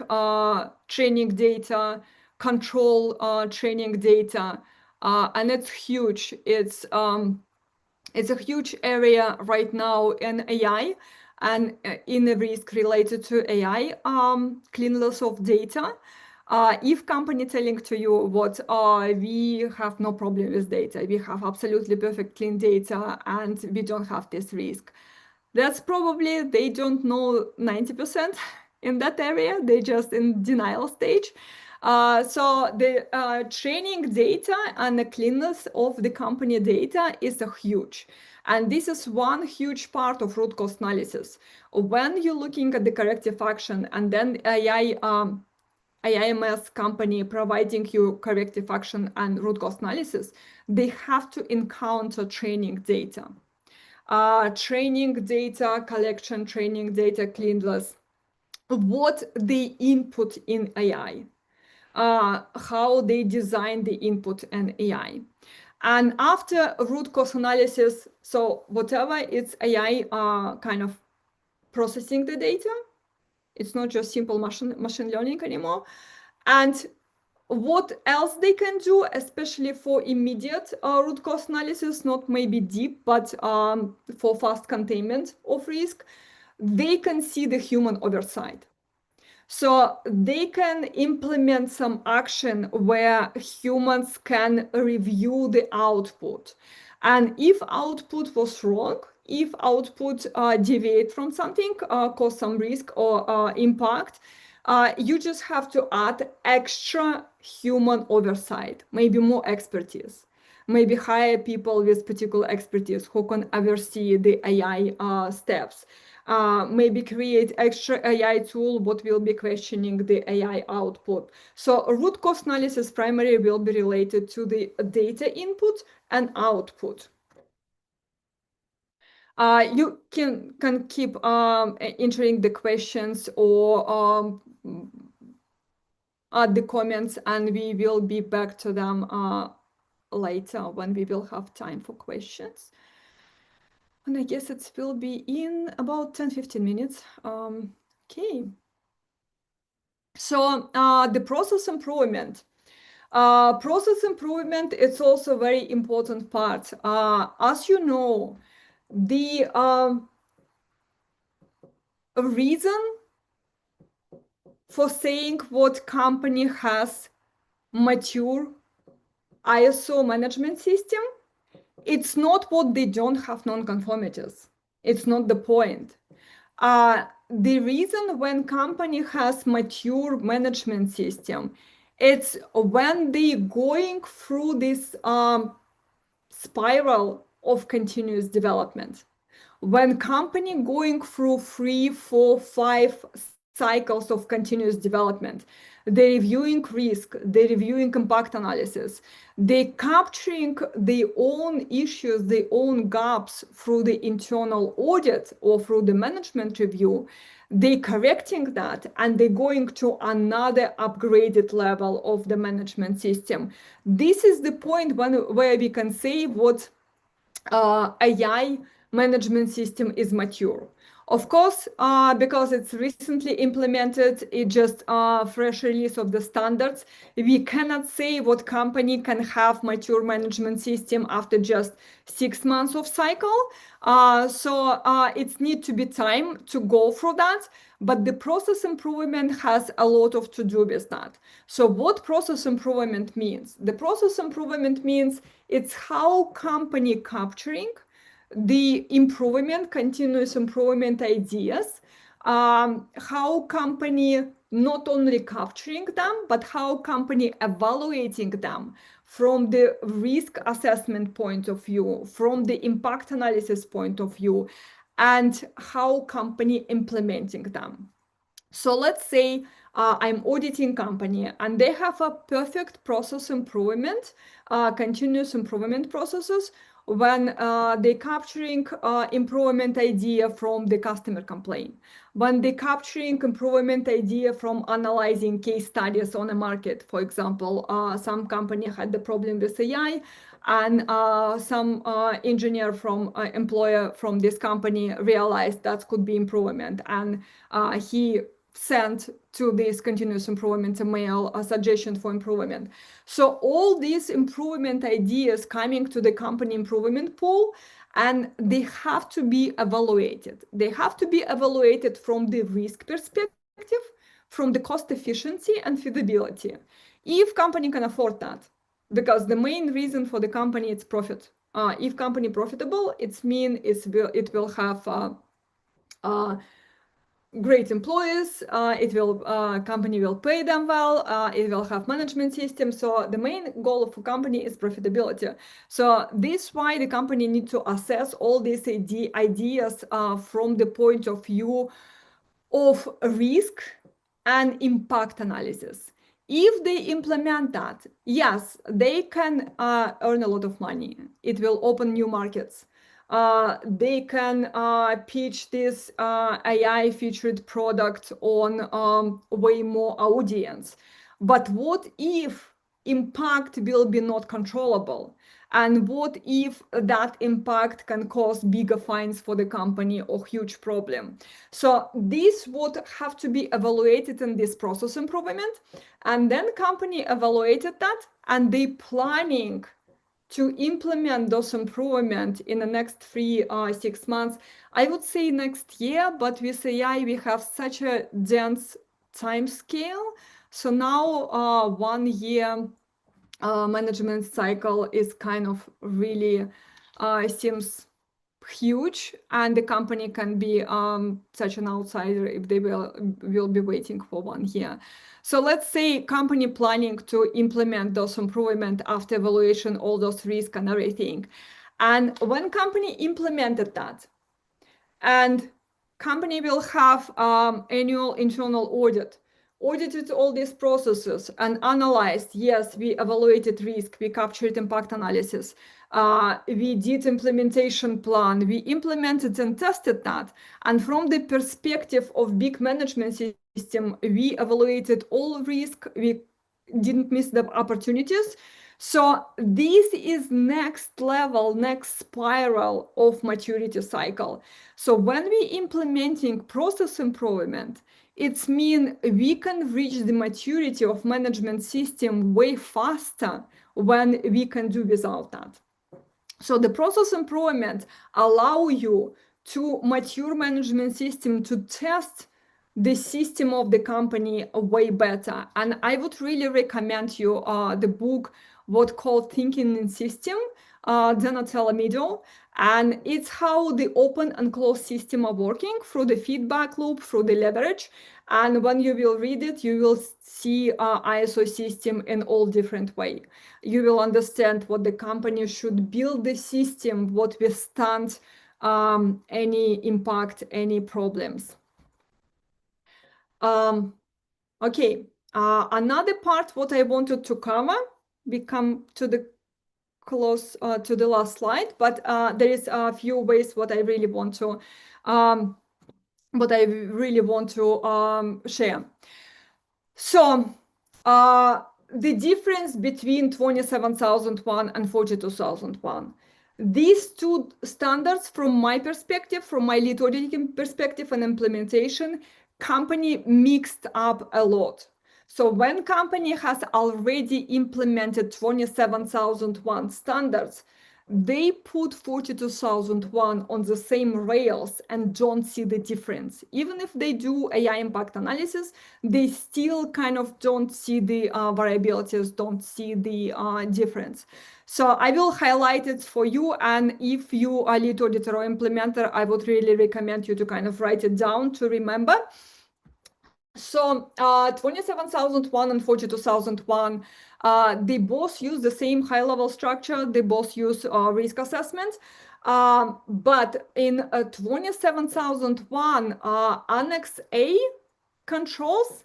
training data, control training data, and it's huge. It's a huge area right now in AI and in the risk related to AI, cleanliness of data. If company telling to you what we have no problem with data, we have absolutely perfect clean data, and we don't have this risk, That's probably they don't know 90% in that area. They're just in denial stage. So the training data and the cleanness of the company data is a huge. And this is one huge part of root cause analysis. When you're looking at the corrective action and then IIMS company providing you corrective action and root cause analysis, they have to encounter training data. Training data collection, training data cleanliness, what they input in AI, how they design the input in AI. And after root cause analysis, so whatever it's AI kind of processing the data, it's not just simple machine learning anymore. And what else they can do, especially for immediate root cause analysis, not maybe deep, but for fast containment of risk, they can see the human oversight. So they can implement some action where humans can review the output. And if output was wrong, if output deviate from something, cause some risk or impact, you just have to add extra human oversight, maybe more expertise, maybe hire people with particular expertise who can oversee the AI steps. Maybe create extra AI tool what will be questioning the AI output. So root cause analysis primarily will be related to the data input and output. You can keep entering the questions or add the comments, and we will be back to them later when we will have time for questions. And I guess it will be in about 10-15 minutes. Okay. So the process improvement. Process improvement is also a very important part. As you know, the reason for saying what company has mature ISO management system, it's not what they don't have non-conformities. It's not the point. The reason when company has mature management system, it's when they going through this spiral of continuous development. When company going through 3, 4, 5 cycles of continuous development, they're reviewing risk, they're reviewing impact analysis, they're capturing their own issues, their own gaps through the internal audit or through the management review, they're correcting that, and they're going to another upgraded level of the management system. This is the point where we can say what AI management system is mature. Of course, because it's recently implemented, it just fresh release of the standards, we cannot say what company can have mature management system after just 6 months of cycle. So it needs to be time to go through that, but the process improvement has a lot of to do with that. So what process improvement means? The process improvement means it's how company capturing the improvement, continuous improvement ideas, how company not only capturing them, but how company evaluating them from the risk assessment point of view, from the impact analysis point of view, and how company implementing them. So let's say I'm auditing company and they have a perfect process improvement, continuous improvement processes when they're capturing improvement idea from the customer complaint, when they're capturing improvement idea from analyzing case studies on the market. For example, some company had the problem with AI, and some engineer from employer from this company realized that could be improvement, and he sent to this continuous improvement email a suggestion for improvement. So all these improvement ideas coming to the company improvement pool, and they have to be evaluated. They have to be evaluated from the risk perspective, from the cost efficiency and feasibility. If company can afford that, because the main reason for the company is profit. If company profitable, it means it will have great employees, company will pay them well, it will have management system. So the main goal of a company is profitability. So this is why the company needs to assess all these ideas from the point of view of risk and impact analysis. If they implement that, yes, they can earn a lot of money. It will open new markets. They can pitch this AI featured product on way more audience. But what if impact will be not controllable? And what if that impact can cause bigger fines for the company or huge problem? So this would have to be evaluated in this process improvement. And then company evaluated that and they planning to implement those improvements in the next 3-6 months. I would say next year, but with AI, we have such a dense time scale. So now 1 year management cycle is kind of really seems huge, and the company can be such an outsider if they will be waiting for 1 year. So let's say company planning to implement those improvements after evaluation, all those risks and everything. And when company implemented that, and company will have annual internal audit, audited all these processes and analyzed, yes, we evaluated risk, we captured impact analysis, we did implementation plan, we implemented and tested that. And from the perspective of big management system, we evaluated all risk, we didn't miss the opportunities. So this is next level, next spiral of maturity cycle. So when we implementing process improvement, it's mean we can reach the maturity of management system way faster when we can do without that. So the process improvement allow you to mature management system to test the system of the company way better. And I would really recommend you the book what called Thinking in System, Donatella Meadow. And it's how the open and closed system are working through the feedback loop, through the leverage. And when you will read it, you will see ISO system in all different way. You will understand what the company should build the system, what withstand any impact, any problems. Okay, another part what I wanted to cover, we come to the close to the last slide, but there is a few ways what I really want to share. So the difference between 27001 and 42001. These two standards, from my perspective, from my lead auditing perspective and implementation, company mixed up a lot. So when company has already implemented 27001 standards, they put 42001 on the same rails and don't see the difference. Even if they do AI impact analysis, they still kind of don't see the variabilities, don't see the difference. So I will highlight it for you. And if you are lead auditor or implementer, I would really recommend you to kind of write it down to remember. So 27001 and 42001, they both use the same high-level structure. They both use risk assessment. But in 27001, Annex A controls,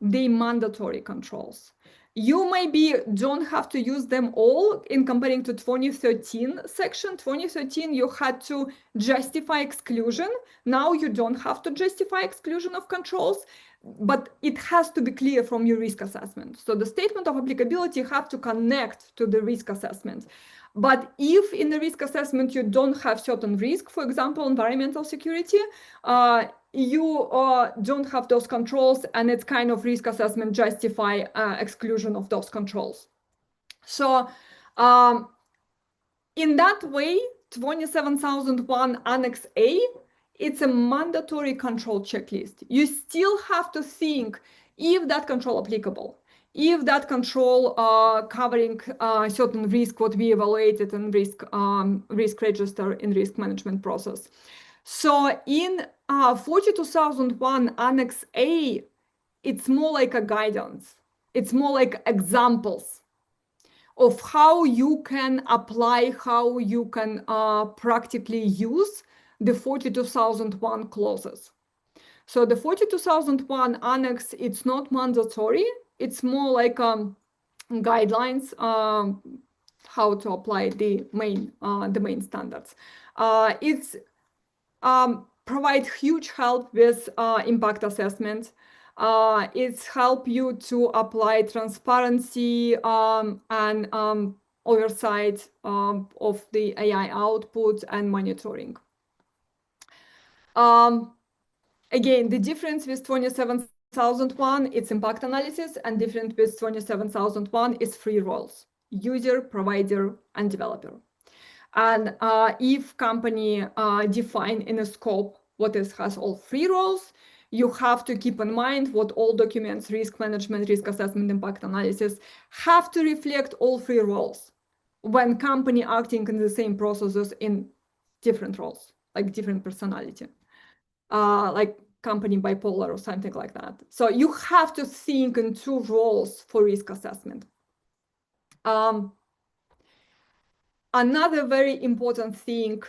the mandatory controls. You maybe don't have to use them all in comparing to 2013 section. 2013, you had to justify exclusion. Now you don't have to justify exclusion of controls, but it has to be clear from your risk assessment. So the statement of applicability have to connect to the risk assessment. But if in the risk assessment you don't have certain risk, for example, environmental security, you don't have those controls, and it's kind of risk assessment justify exclusion of those controls. So in that way, 27001 Annex A, it's a mandatory control checklist. You still have to think if that control applicable, if that control covering certain risk what we evaluated in risk register in risk management process. So in 42001 Annex A, it's more like a guidance. It's more like examples of how you can apply, how you can practically use the 42001 clauses. So the 42001 Annex, it's not mandatory. It's more like guidelines how to apply the main standards. It's provide huge help with impact assessment. It's help you to apply transparency and oversight of the AI output and monitoring. Again, the difference with 27001, it's impact analysis, and different with 27001 is three roles: user, provider, and developer. And if company define in a scope what has all three roles, you have to keep in mind what all documents, risk management, risk assessment, impact analysis, have to reflect all three roles when company acting in the same processes in different roles, like different personality, like company bipolar or something like that. So you have to think in two roles for risk assessment. Another very important thing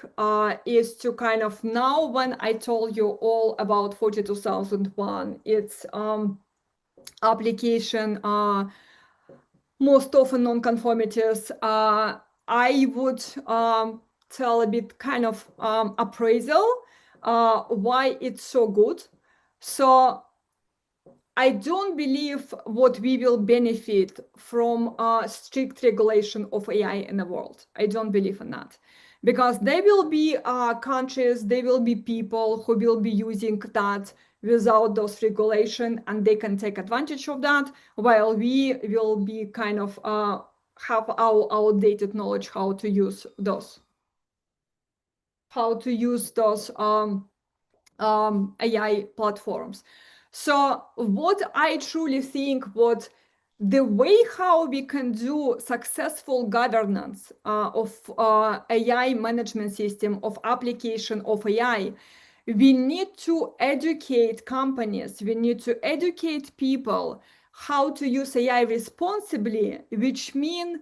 is to kind of, now when I told you all about 42001, its application, most often non-conformities, I would tell a bit kind of appraisal why it's so good. So I don't believe what we will benefit from strict regulation of AI in the world. I don't believe in that, because there will be countries, there will be people who will be using that without those regulation, and they can take advantage of that, while we will be kind of have our outdated knowledge how to use those AI platforms. So what I truly think, what the way how we can do successful governance of AI management system, of application of AI, we need to educate companies, we need to educate people how to use AI responsibly, which means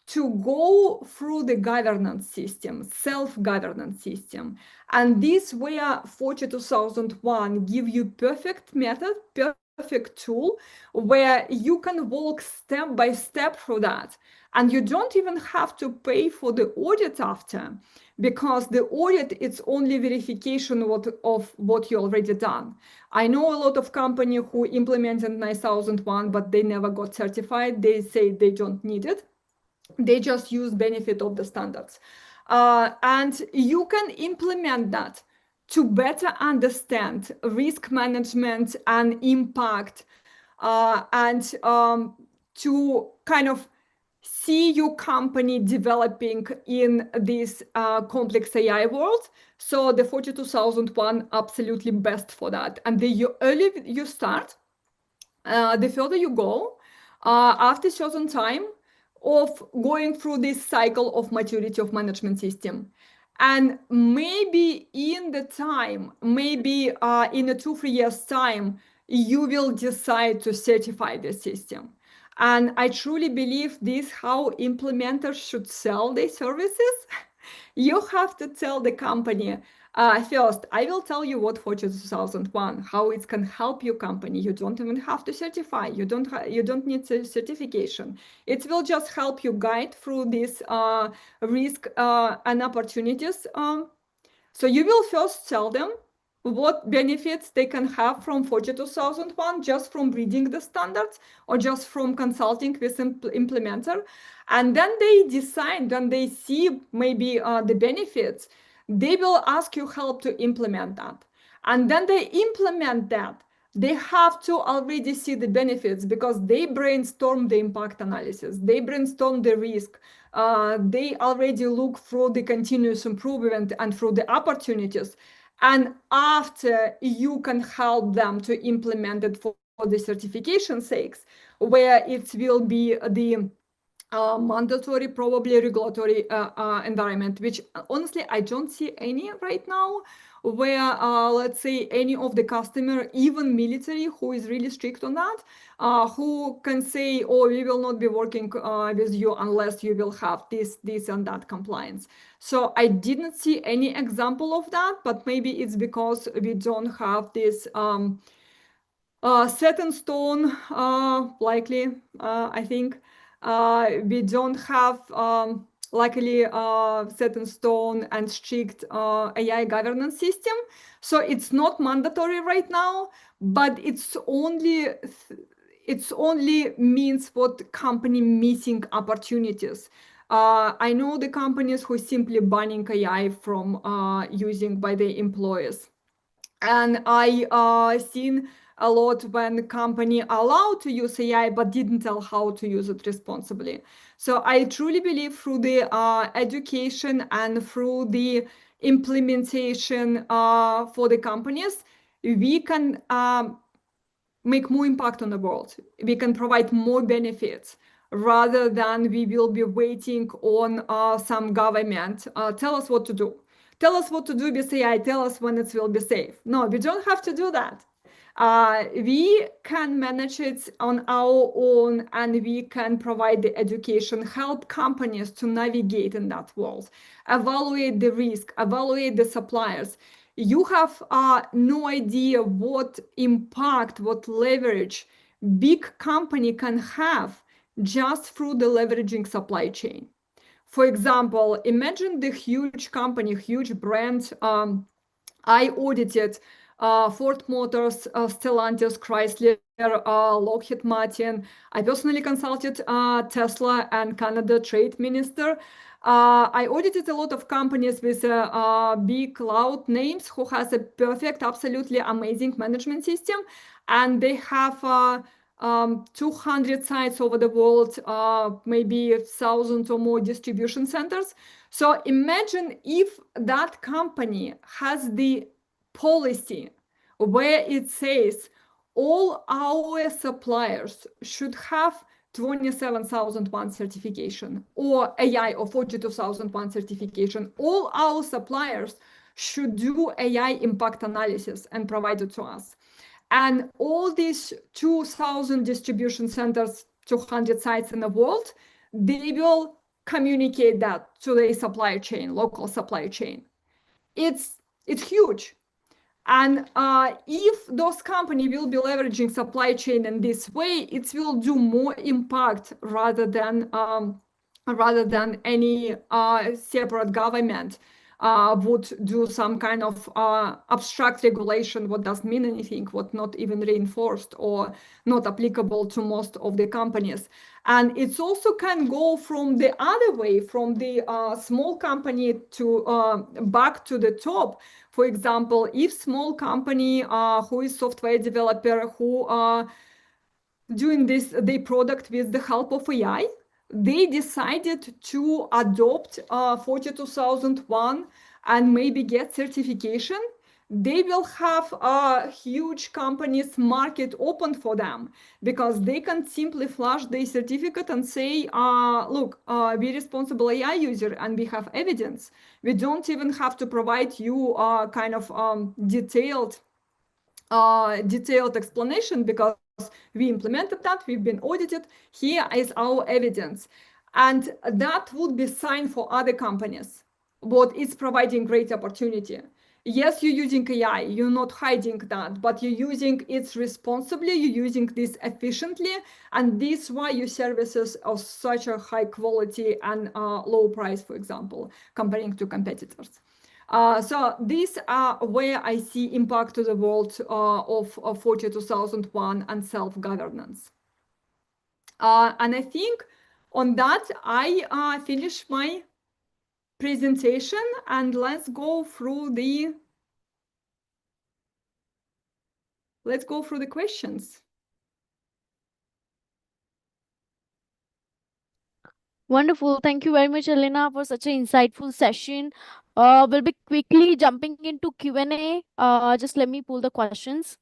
to go through the governance system, self-governance system. And this where 42001 give you perfect method, perfect tool, where you can walk step by step through that. And you don't even have to pay for the audit after, because the audit, it's only verification of what you already done. I know a lot of companies who implemented 9001, but they never got certified. They say they don't need it. They just use benefit of the standards. And you can implement that to better understand risk management and impact, and to kind of see your company developing in this complex AI world. So the 42001 absolutely best for that. And the earlier you start, the further you go, after a certain time of going through this cycle of maturity of management system. And maybe in the time, maybe in a 2-3 years time, you will decide to certify the system. And I truly believe this how implementers should sell their services. You have to tell the company, first, I will tell you what 42001, how it can help your company. You don't even have to certify. You don't need certification. It will just help you guide through this risk and opportunities. So you will first tell them what benefits they can have from 42001, just from reading the standards or just from consulting with implementer. And then they decide, when they see maybe the benefits, they will ask you help to implement that. And then they implement that. They have to already see the benefits, because they brainstorm the impact analysis, they brainstorm the risk, they already look through the continuous improvement and through the opportunities. And after, you can help them to implement it for the certification sakes, where it will be the mandatory, probably regulatory environment, which honestly I don't see any right now, where let's say any of the customer, even military, who is really strict on that, who can say, oh, we will not be working with you unless you will have this and that compliance. So I didn't see any example of that, but maybe it's because we don't have this set in stone, likely, I think. We don't have, luckily, set in stone and strict AI governance system. So it's not mandatory right now, but it's only means what company missing opportunities. I know the companies who simply banning AI from using by the employees. And I seen a lot when company allowed to use AI but didn't tell how to use it responsibly. So I truly believe through the education and through the implementation for the companies, we can make more impact on the world. We can provide more benefits rather than we will be waiting on some government. Tell us what to do. Tell us what to do with AI. Tell us when it will be safe. No, we don't have to do that. We can manage it on our own, and we can provide the education, help companies to navigate in that world, evaluate the risk, evaluate the suppliers. You have no idea what impact, what leverage big company can have just through the leveraging supply chain. For example, imagine the huge company, huge brand. I audited Ford Motors, Stellantis, Chrysler, Lockheed Martin. I personally consulted Tesla and Canada Trade Minister. I audited a lot of companies with big cloud names who has a perfect, absolutely amazing management system, and they have 200 sites over the world, maybe 1,000 or more distribution centers. So imagine if that company has the policy where it says all our suppliers should have 27,001 certification or AI or 42,001 certification. All our suppliers should do AI impact analysis and provide it to us. And all these 2,000 distribution centers, 200 sites in the world, they will communicate that to the supply chain, local supply chain. It's huge. And if those companies will be leveraging supply chain in this way, it will do more impact rather than any separate government would do some kind of abstract regulation, what doesn't mean anything, what not even reinforced or not applicable to most of the companies. And it also can go from the other way, from the small company to back to the top. For example, if small company who is software developer who are doing this their product with the help of AI, they decided to adopt 42001 and maybe get certification, they will have a huge companies market open for them because they can simply flash their certificate and say, look, we're responsible AI user and we have evidence. We don't even have to provide you kind of detailed explanation because we implemented that, we've been audited, here is our evidence. And that would be sign for other companies, but it's providing great opportunity. Yes, you're using AI, you're not hiding that, but you're using it responsibly, you're using this efficiently, and this is why your services are such a high quality and low price, for example, comparing to competitors. So these are where I see impact to the world of 42001 and self-governance. And I think on that, I finish my presentation and let's go through the questions. Wonderful. Thank you very much, Elena, for such an insightful session. We'll be quickly jumping into Q&A. Just let me pull the questions.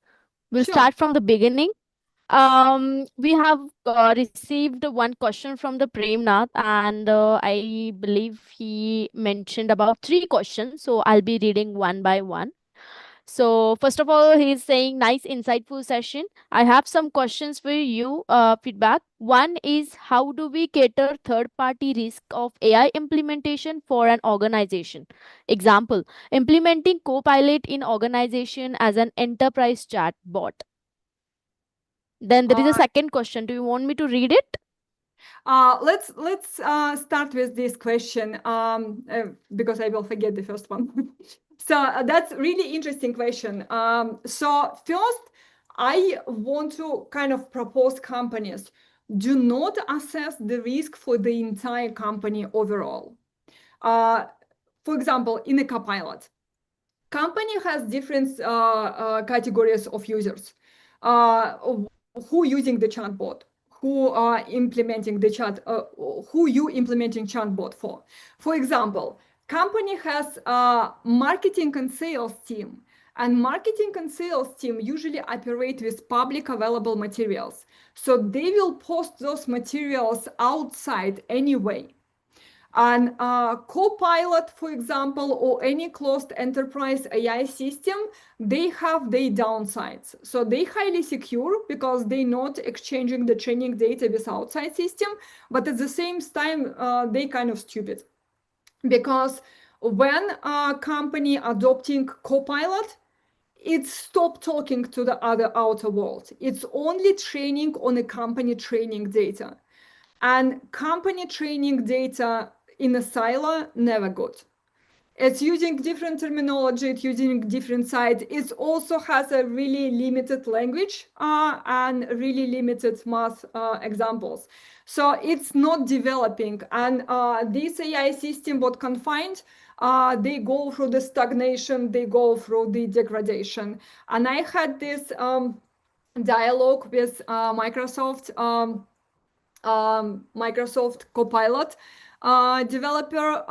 We'll Sure. start from the beginning. We have received one question from the Premnath, and I believe he mentioned about three questions. So I'll be reading one by one. So first of all, he's saying nice, insightful session. I have some questions for you. Feedback. One is, how do we cater third-party risk of AI implementation for an organization? Example: implementing Copilot in organization as an enterprise chat bot. Then there is a second question. Do you want me to read it? Let's start with this question because I will forget the first one. So that's really interesting question. So first, I want to kind of propose companies do not assess the risk for the entire company overall. For example, in a Copilot, company has different categories of users who using the chatbot, who are implementing the chat, who you implementing chatbot for. For example, company has a marketing and sales team, and marketing and sales team usually operate with public available materials. So they will post those materials outside anyway. And Copilot, for example, or any closed enterprise AI system, they have their downsides. So they highly secure because they're not exchanging the training data with outside system, but at the same time, they kind of stupid. Because when a company adopting Copilot, it stopped talking to the other outer world. It's only training on a company training data. And company training data in a silo, never good. It's using different terminology, it's using different sites. It also has a really limited language and really limited math examples. So it's not developing. And this AI system, what confined, they go through the stagnation, they go through the degradation. And I had this dialogue with Microsoft Copilot developer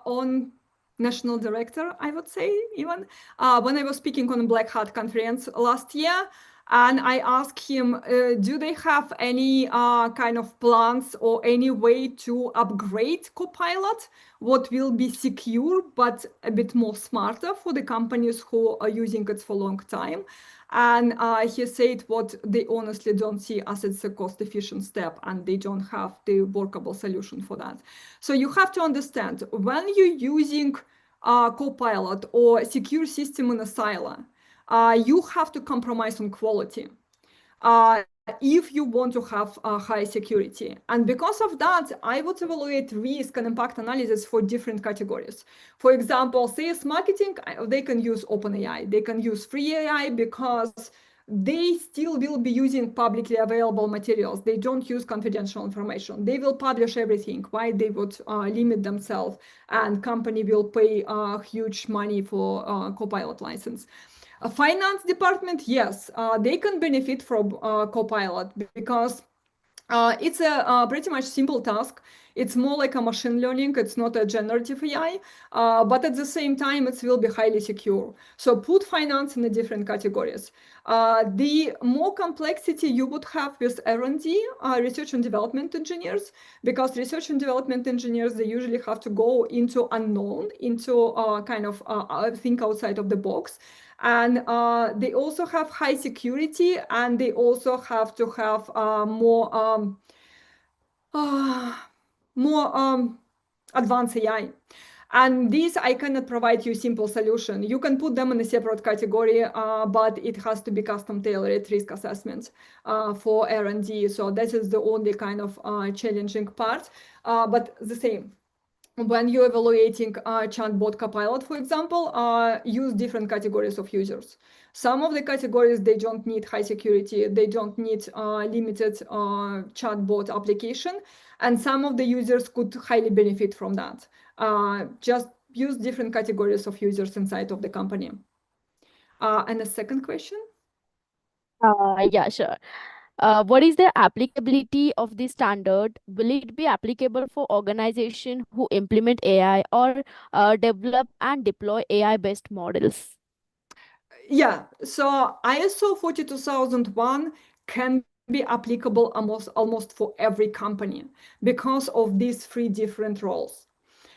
on national director, I would say, even when I was speaking on a Black Hat conference last year. And I asked him, do they have any kind of plans or any way to upgrade Copilot, what will be secure, but a bit more smarter for the companies who are using it for a long time? And he said what they honestly don't see as it's a cost-efficient step, and they don't have the workable solution for that. So you have to understand, when you're using Copilot or secure system in a silo, you have to compromise on quality if you want to have high security. And because of that, I would evaluate risk and impact analysis for different categories. For example, sales marketing, they can use OpenAI. They can use free AI because they still will be using publicly available materials. They don't use confidential information. They will publish everything. Why they would limit themselves, and company will pay huge money for Copilot license. A finance department, yes, they can benefit from Copilot because it's a pretty much simple task. It's more like a machine learning. It's not a generative AI, but at the same time, it will be highly secure. So put finance in the different categories. The more complexity you would have with R&D, research and development engineers, because research and development engineers, they usually have to go into unknown, into kind of think outside of the box. And they also have high security, and they also have to have more advanced AI. And these, I cannot provide you simple solution. You can put them in a separate category, but it has to be custom tailored risk assessments for R&D. So that is the only kind of challenging part, but the same. When you're evaluating chatbot Copilot, for example, use different categories of users. Some of the categories, they don't need high security, they don't need limited chatbot application, and some of the users could highly benefit from that. Just use different categories of users inside of the company. And the second question? Yeah, sure. What is the applicability of this standard? Will it be applicable for organizations who implement AI or develop and deploy AI-based models? Yeah, so ISO 42001 can be applicable almost for every company because of these three different roles.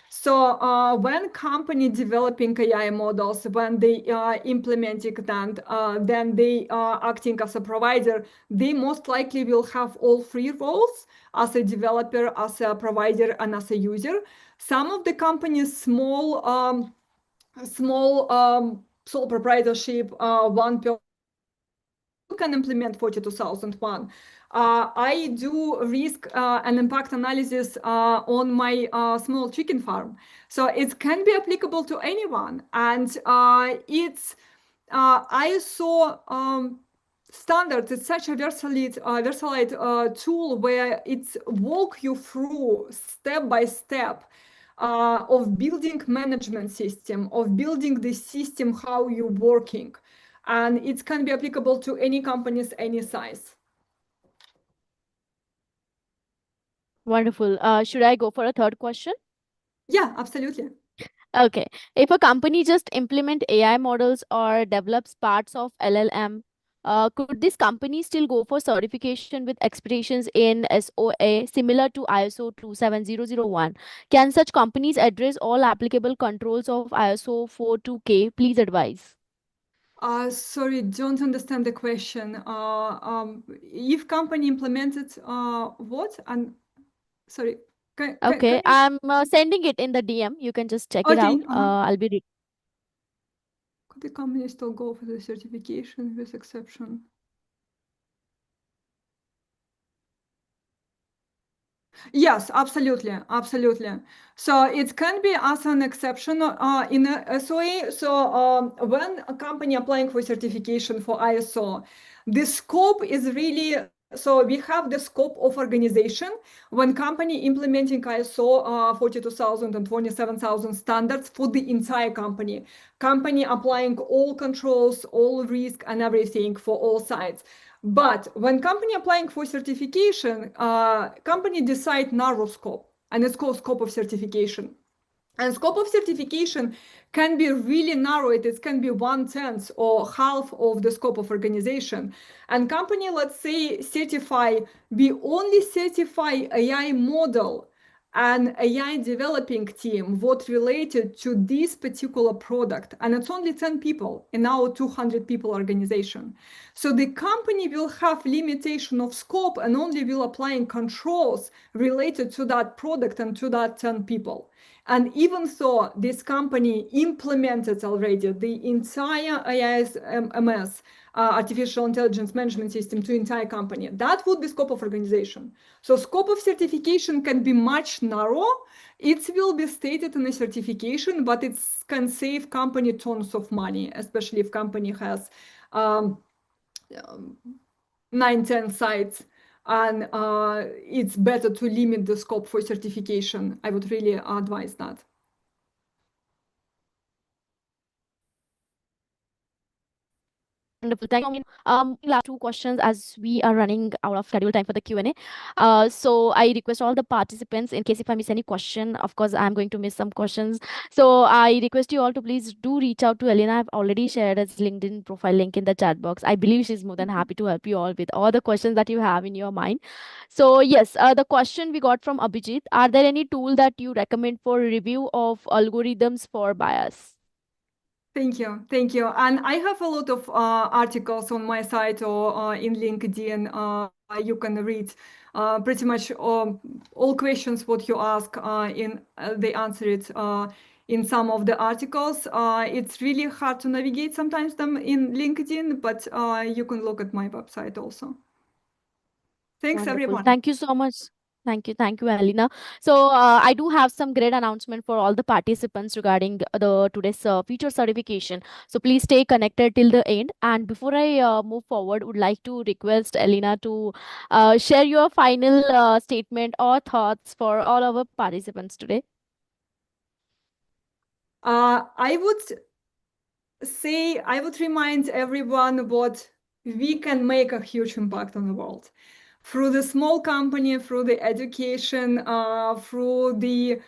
So when company developing AI models, when they implementing that, then they are acting as a provider, they most likely will have all three roles as a developer, as a provider, and as a user. Some of the companies, small sole proprietorship, one person can implement 42001. I do risk and impact analysis on my small chicken farm. So it can be applicable to anyone. And it's ISO standards. It's such a versatile tool where it's walk you through step by step of building management system, of building the system, how you're working. And it can be applicable to any companies, any size. Wonderful. Should I go for a third question? Yeah, absolutely. Okay. If a company just implement AI models or develops parts of LLM, could this company still go for certification with expectations in SOA similar to ISO 27001? Can such companies address all applicable controls of ISO 42K? Please advise. Sorry, don't understand the question. If company implemented what? And sorry, Okay, can you? I'm sending it in the DM. You can just check it Okay. out. I'll be Could the company still go for the certification with exception? Yes, absolutely, absolutely. So it can be as an exception in a SOA. So when a company applying for certification for ISO, the scope is really, so we have the scope of organization. When company implementing ISO 42000 and 27000 standards for the entire company applying all controls, all risk and everything for all sides. But when company applying for certification, company decide narrow scope, and it's called scope of certification. And scope of certification can be really narrow. It can be 1/10 or half of the scope of organization. And company, let's say, we only certify AI model and AI developing team what related to this particular product. And it's only 10 people in our 200 people organization. So the company will have limitation of scope and only will applying controls related to that product and to that 10 people. And even though this company implemented already the entire AIMS, artificial intelligence management system to entire company, that would be scope of organization. So scope of certification can be much narrow. It will be stated in a certification, but it can save company tons of money, especially if company has 9-10 sites, and it's better to limit the scope for certification. I would really advise that. wonderful. Thank you. Last two questions as we are running out of schedule time for the Q&A. So I request all the participants, in case if I miss any question, of course, I'm going to miss some questions. So I request you all to please do reach out to Elena. I've already shared his LinkedIn profile link in the chat box. I believe she's more than happy to help you all with all the questions that you have in your mind. So yes, the question we got from Abhijit, are there any tool that you recommend for review of algorithms for bias? Thank you. Thank you. And I have a lot of articles on my site or in LinkedIn. You can read pretty much all questions what you ask they answer it in some of the articles. It's really hard to navigate sometimes them in LinkedIn, but you can look at my website also. Thanks, Wonderful. everyone. Thank you so much. Thank you, Alina. So I do have some great announcement for all the participants regarding the today's feature certification. So please stay connected till the end. And before I move forward, would like to request Alina to share your final statement or thoughts for all our participants today. I would remind everyone what we can make a huge impact on the world through the small company, through the education, through the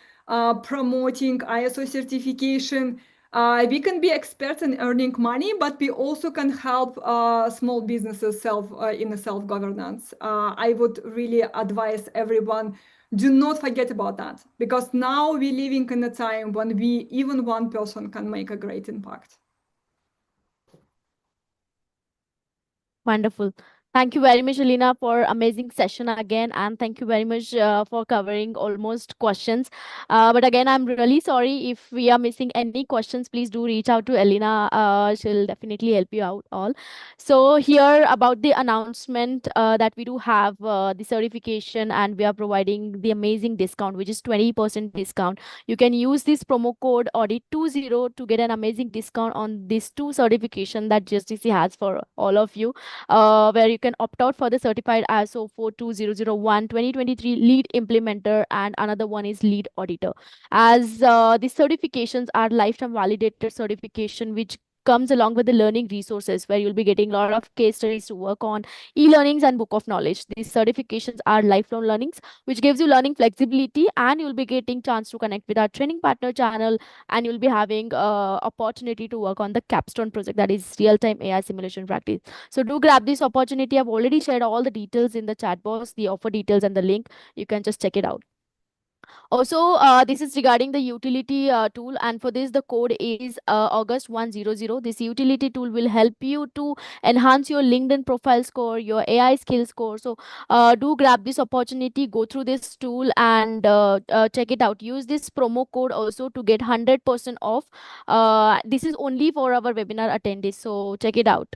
promoting ISO certification. We can be experts in earning money, but we also can help small businesses in a self-governance. I would really advise everyone, do not forget about that, because now we're living in a time when even one person can make a great impact. Wonderful. Thank you very much, Alina, for amazing session again, and thank you very much for covering almost questions. But again, I'm really sorry if we are missing any questions. Please do reach out to Alina. She'll definitely help you out all. So here about the announcement that we do have the certification, and we are providing the amazing discount, which is 20% discount. You can use this promo code audit20 to get an amazing discount on these two certification that GSDC has for all of you, where you can opt out for the certified ISO 42001 2023 lead implementer, and another one is lead auditor. As these certifications are lifetime validated certification, which comes along with the learning resources, where you'll be getting a lot of case studies to work on, e-learnings and book of knowledge. These certifications are lifelong learnings, which gives you learning flexibility, and you'll be getting chance to connect with our training partner channel, and you'll be having opportunity to work on the capstone project, that is real-time AI simulation practice. So do grab this opportunity. I've already shared all the details in the chat box, the offer details and the link. You can just check it out. Also, this is regarding the utility tool, and for this the code is August 100. This utility tool will help you to enhance your LinkedIn profile score, your AI skill score. So do grab this opportunity, go through this tool, and check it out. Use this promo code also to get 100% off. This is only for our webinar attendees, so check it out.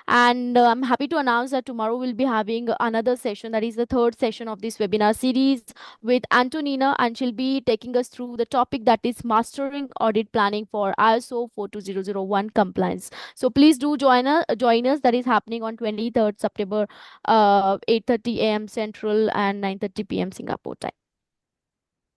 And I'm happy to announce that tomorrow we'll be having another session, that is the third session of this webinar series, with Antonina, and she'll be taking us through the topic that is mastering audit planning for ISO 42001 compliance. So please do join us. That is happening on 23rd September, 8:30 a.m. Central and 9:30 p.m. Singapore time.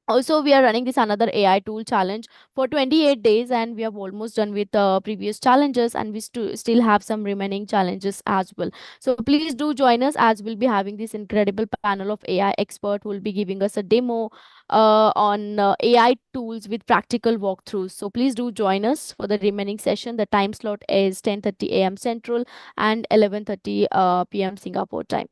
Also, we are running this another AI tool challenge for 28 days, and we have almost done with previous challenges, and we still have some remaining challenges as well. So please do join us, as we'll be having this incredible panel of AI expert who will be giving us a demo on AI tools with practical walkthroughs. So please do join us for the remaining session. The time slot is 10:30 a.m. Central and 11:30 p.m. Singapore time.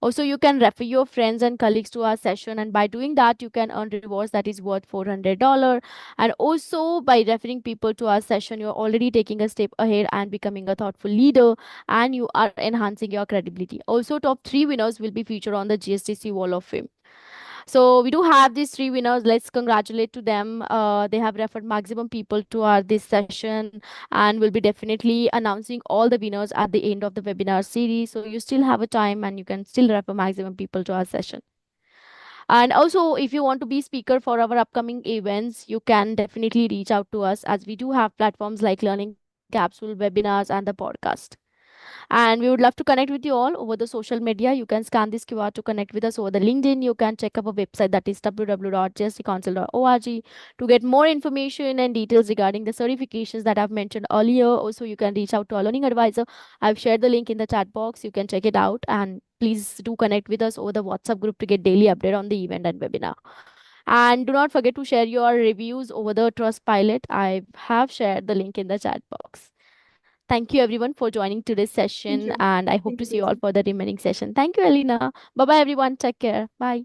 Also, you can refer your friends and colleagues to our session, and by doing that, you can earn rewards that is worth $400. And also, by referring people to our session, you're already taking a step ahead and becoming a thoughtful leader, and you are enhancing your credibility. Also, top 3 winners will be featured on the GSDC Wall of Fame. So we do have these 3 winners. Let's congratulate to them. They have referred maximum people to our this session, and we'll be definitely announcing all the winners at the end of the webinar series. So you still have a time, and you can still refer maximum people to our session. And also, if you want to be speaker for our upcoming events, you can definitely reach out to us, as we do have platforms like Learning Capsule, webinars, and the podcast. And we would love to connect with you all over the social media. You can scan this QR to connect with us over the LinkedIn. You can check our website, that is www.gsdcouncil.org, to get more information and details regarding the certifications that I've mentioned earlier. Also, you can reach out to our learning advisor. I've shared the link in the chat box. You can check it out, and please do connect with us over the WhatsApp group to get daily update on the event and webinar. And do not forget to share your reviews over the Trustpilot. I have shared the link in the chat box. Thank you everyone for joining today's session, and I hope to see you all for the remaining session. Thank you, Alina. Bye bye everyone. Take care. Bye.